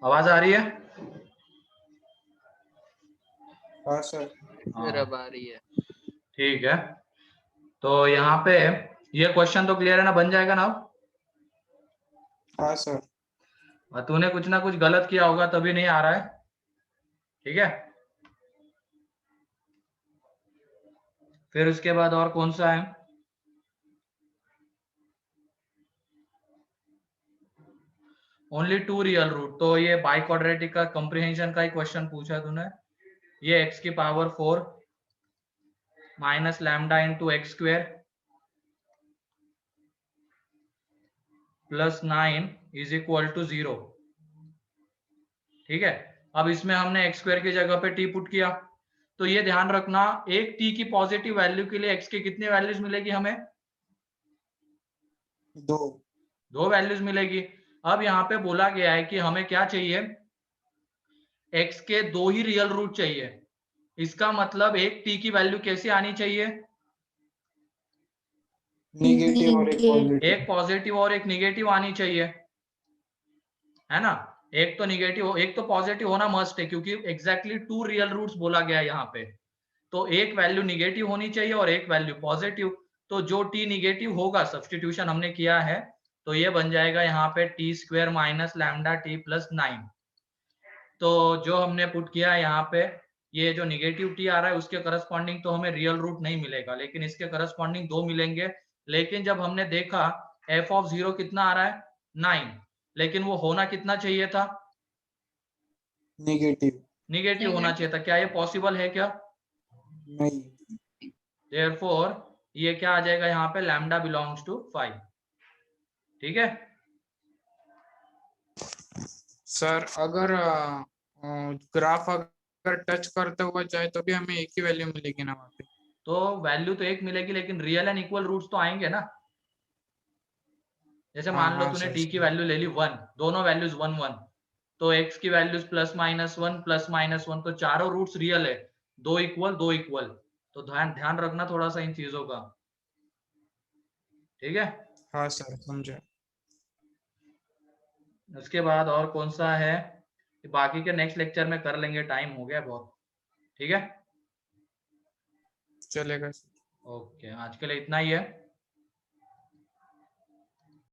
आवाज आ रही है? हाँ सर। फिर अब आ रही है। ठीक है, तो यहाँ पे ये क्वेश्चन तो क्लियर है ना, बन जाएगा ना अब? हाँ सर। और तूने कुछ ना कुछ गलत किया होगा तभी नहीं आ रहा है, ठीक है। फिर उसके बाद और कौन सा है? ओनली टू रियल रूट, तो ये बाई क्वाड्रेटिक का कंप्रीहेंशन का ही क्वेश्चन पूछा है तूने। ये x की power 4 minus lambda into x square plus 9 is equal to 0, ठीक है। अब इसमें हमने एक्स स्क्वायर की जगह पे t पुट किया, तो ये ध्यान रखना एक t की पॉजिटिव वैल्यू के लिए x के कितने वैल्यूज मिलेगी हमें? 2 वैल्यूज मिलेगी। अब यहाँ पे बोला गया है कि हमें क्या चाहिए, x के 2 ही रियल रूट चाहिए। इसका मतलब एक t की वैल्यू कैसे आनी चाहिए? नेगेटिव और एक पॉजिटिव। एक पॉजिटिव और एक निगेटिव आनी चाहिए, है ना। एक तो निगेटिव, एक तो पॉजिटिव होना मस्ट है, क्योंकि एग्जैक्टली 2 रियल रूट्स बोला गया है यहाँ पे। तो एक वैल्यू निगेटिव होनी चाहिए और एक वैल्यू पॉजिटिव। तो जो t निगेटिव होगा, सब्स्टिट्यूशन हमने किया है, तो ये बन जाएगा यहाँ पे T square minus lambda T plus 9। तो जो हमने पुट किया है यहाँ पे, ये जो निगेटिव t आ रहा है उसके करस्पॉन्डिंग तो हमें रियल रूट नहीं मिलेगा, लेकिन इसके करस्पॉन्डिंग 2 मिलेंगे। लेकिन जब हमने देखा f ऑफ 0 कितना आ रहा है, 9, लेकिन वो होना कितना चाहिए था? नेगेटिव। निगेटिव होना चाहिए था। क्या ये पॉसिबल है क्या? नहीं। देयरफॉर ये क्या आ जाएगा यहाँ पे, लैम्डा बिलोंग्स टू 5, ठीक है। सर अगर ग्राफ अगर टच करता हुआ जाए तो भी हमें एक ही वैल्यू मिलेगी ना वहाँ पे? तो वैल्यू तो एक मिलेगी, लेकिन रियल एंड इक्वल रूट्स तो आएंगे ना। जैसे मान लो हाँ तूने सर, t की वैल्यू ले ली 1, दोनों वैल्यूज 1 1, तो x की वैल्यूज प्लस माइनस 1, तो चारों रूट्स रियल है, 2 इक्वल। तो ध्यान ध्यान रखना थोड़ा सा इन चीजों का, ठीक है। हाँ सर समझे। उसके बाद और कौन सा है, बाकी के नेक्स्ट लेक्चर में कर लेंगे, टाइम हो गया बहुत, ठीक है। चलेगा। ओके, आज के लिए इतना ही है।